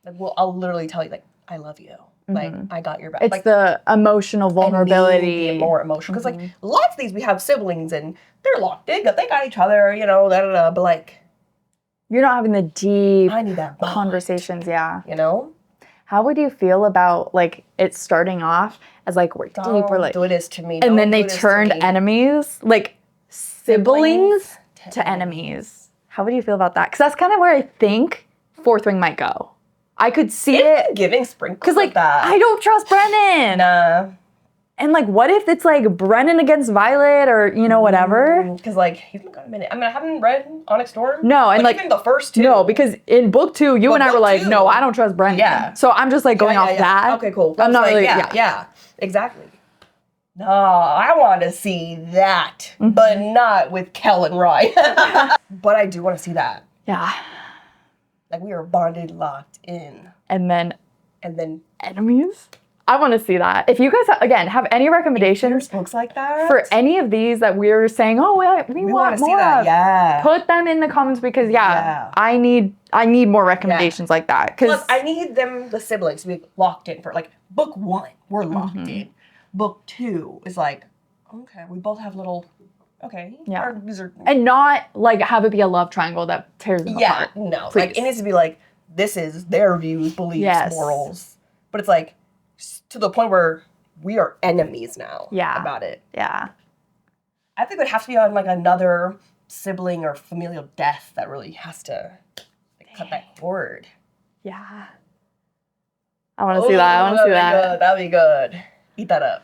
Speaker 1: well, I'll literally tell you, like, I love you. Like, I got your back.
Speaker 2: It's
Speaker 1: like,
Speaker 2: the emotional vulnerability.
Speaker 1: And more emotional. Because, like, lots of these, we have siblings and they're locked in. They got each other, you know, da-da-da. But, like,
Speaker 2: you're not having the deep
Speaker 1: I need that
Speaker 2: conversations,
Speaker 1: you know?
Speaker 2: How would you feel about, like, it starting off as, like, we're deep, we're like...
Speaker 1: do this to me.
Speaker 2: And then they turned enemies, like, siblings to enemies. How would you feel about that? Because that's kind of where I think Fourth Wing might go. I could see it...
Speaker 1: giving sprinkles
Speaker 2: because, like,
Speaker 1: that.
Speaker 2: I don't trust Brennan.
Speaker 1: Nah.
Speaker 2: And, like, what if it's, like, Brennan against Violet or, you know, whatever?
Speaker 1: Because, like, he's been gone a minute. I mean, I haven't read Onyx Storm.
Speaker 2: No, and, like...
Speaker 1: even the first two.
Speaker 2: No, because in book 2, you and I were like, no, I don't trust Brennan.
Speaker 1: Yeah.
Speaker 2: So I'm just, like, going off that.
Speaker 1: Okay, cool.
Speaker 2: I'm not really...
Speaker 1: Yeah, exactly. No, I want to see that. But not with Kel and Rye. But I do want to see that.
Speaker 2: Yeah.
Speaker 1: Like, we are bonded, locked in.
Speaker 2: And then
Speaker 1: enemies?
Speaker 2: I want to see that. If you guys, again, have any recommendations
Speaker 1: books like that
Speaker 2: for any of these that we're saying, oh, we want more of, put them in the comments because, I need more recommendations like that.
Speaker 1: Plus, I need the siblings, to be locked in for, like, book 1, we're locked in. Book 2 is like, okay, we both have little... Okay.
Speaker 2: Yeah. And not, like, have it be a love triangle that tears them apart.
Speaker 1: Yeah, no. Please. Like, it needs to be like, this is their views, beliefs, morals. But it's like, to the point where we are enemies now about it.
Speaker 2: Yeah.
Speaker 1: I think it would have to be on, like, another sibling or familial death that really has to cut that cord.
Speaker 2: Yeah. I want to see that. I want to see that.
Speaker 1: That'd be good. Eat that up.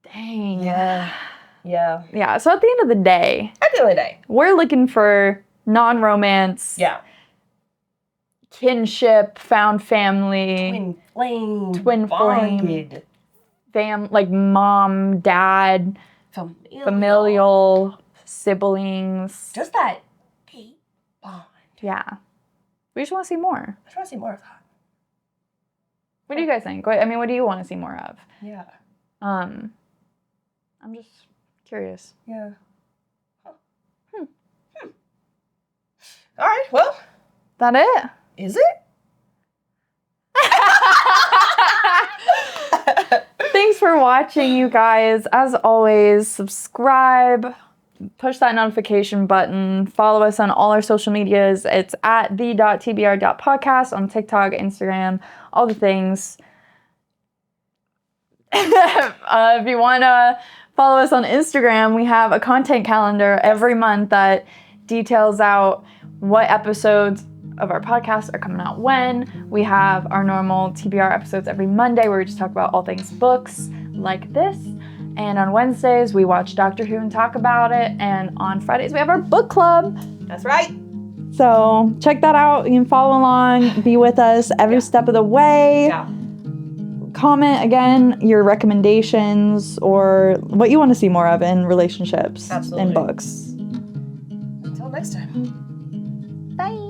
Speaker 2: Dang.
Speaker 1: Yeah. Yeah.
Speaker 2: Yeah. So at the end of the day, we're looking for non-romance.
Speaker 1: Yeah.
Speaker 2: Kinship, found family.
Speaker 1: Twin flame.
Speaker 2: Like mom, dad, familial siblings.
Speaker 1: Just that deep bond.
Speaker 2: Yeah. We just want to see more.
Speaker 1: I just want to see more of that.
Speaker 2: What do you guys think? I mean, what do you want to see more of?
Speaker 1: Yeah.
Speaker 2: I'm just curious.
Speaker 1: Yeah. Huh. All right, well.
Speaker 2: That it?
Speaker 1: Is it?
Speaker 2: Thanks for watching, you guys. As always, subscribe, push that notification button, follow us on all our social medias. It's at the.tbr.podcast on TikTok, Instagram, all the things. If you want to follow us on Instagram, we have a content calendar every month that details out what episodes of our podcast are coming out when. We have our normal TBR episodes every Monday where we just talk about all things books like this. And on Wednesdays, we watch Doctor Who and talk about it. And on Fridays, we have our book club.
Speaker 1: That's right.
Speaker 2: So check that out. You can follow along, be with us every step of the way.
Speaker 1: Yeah.
Speaker 2: Comment, again, your recommendations or what you want to see more of in relationships and books.
Speaker 1: Until next time.
Speaker 2: Bye.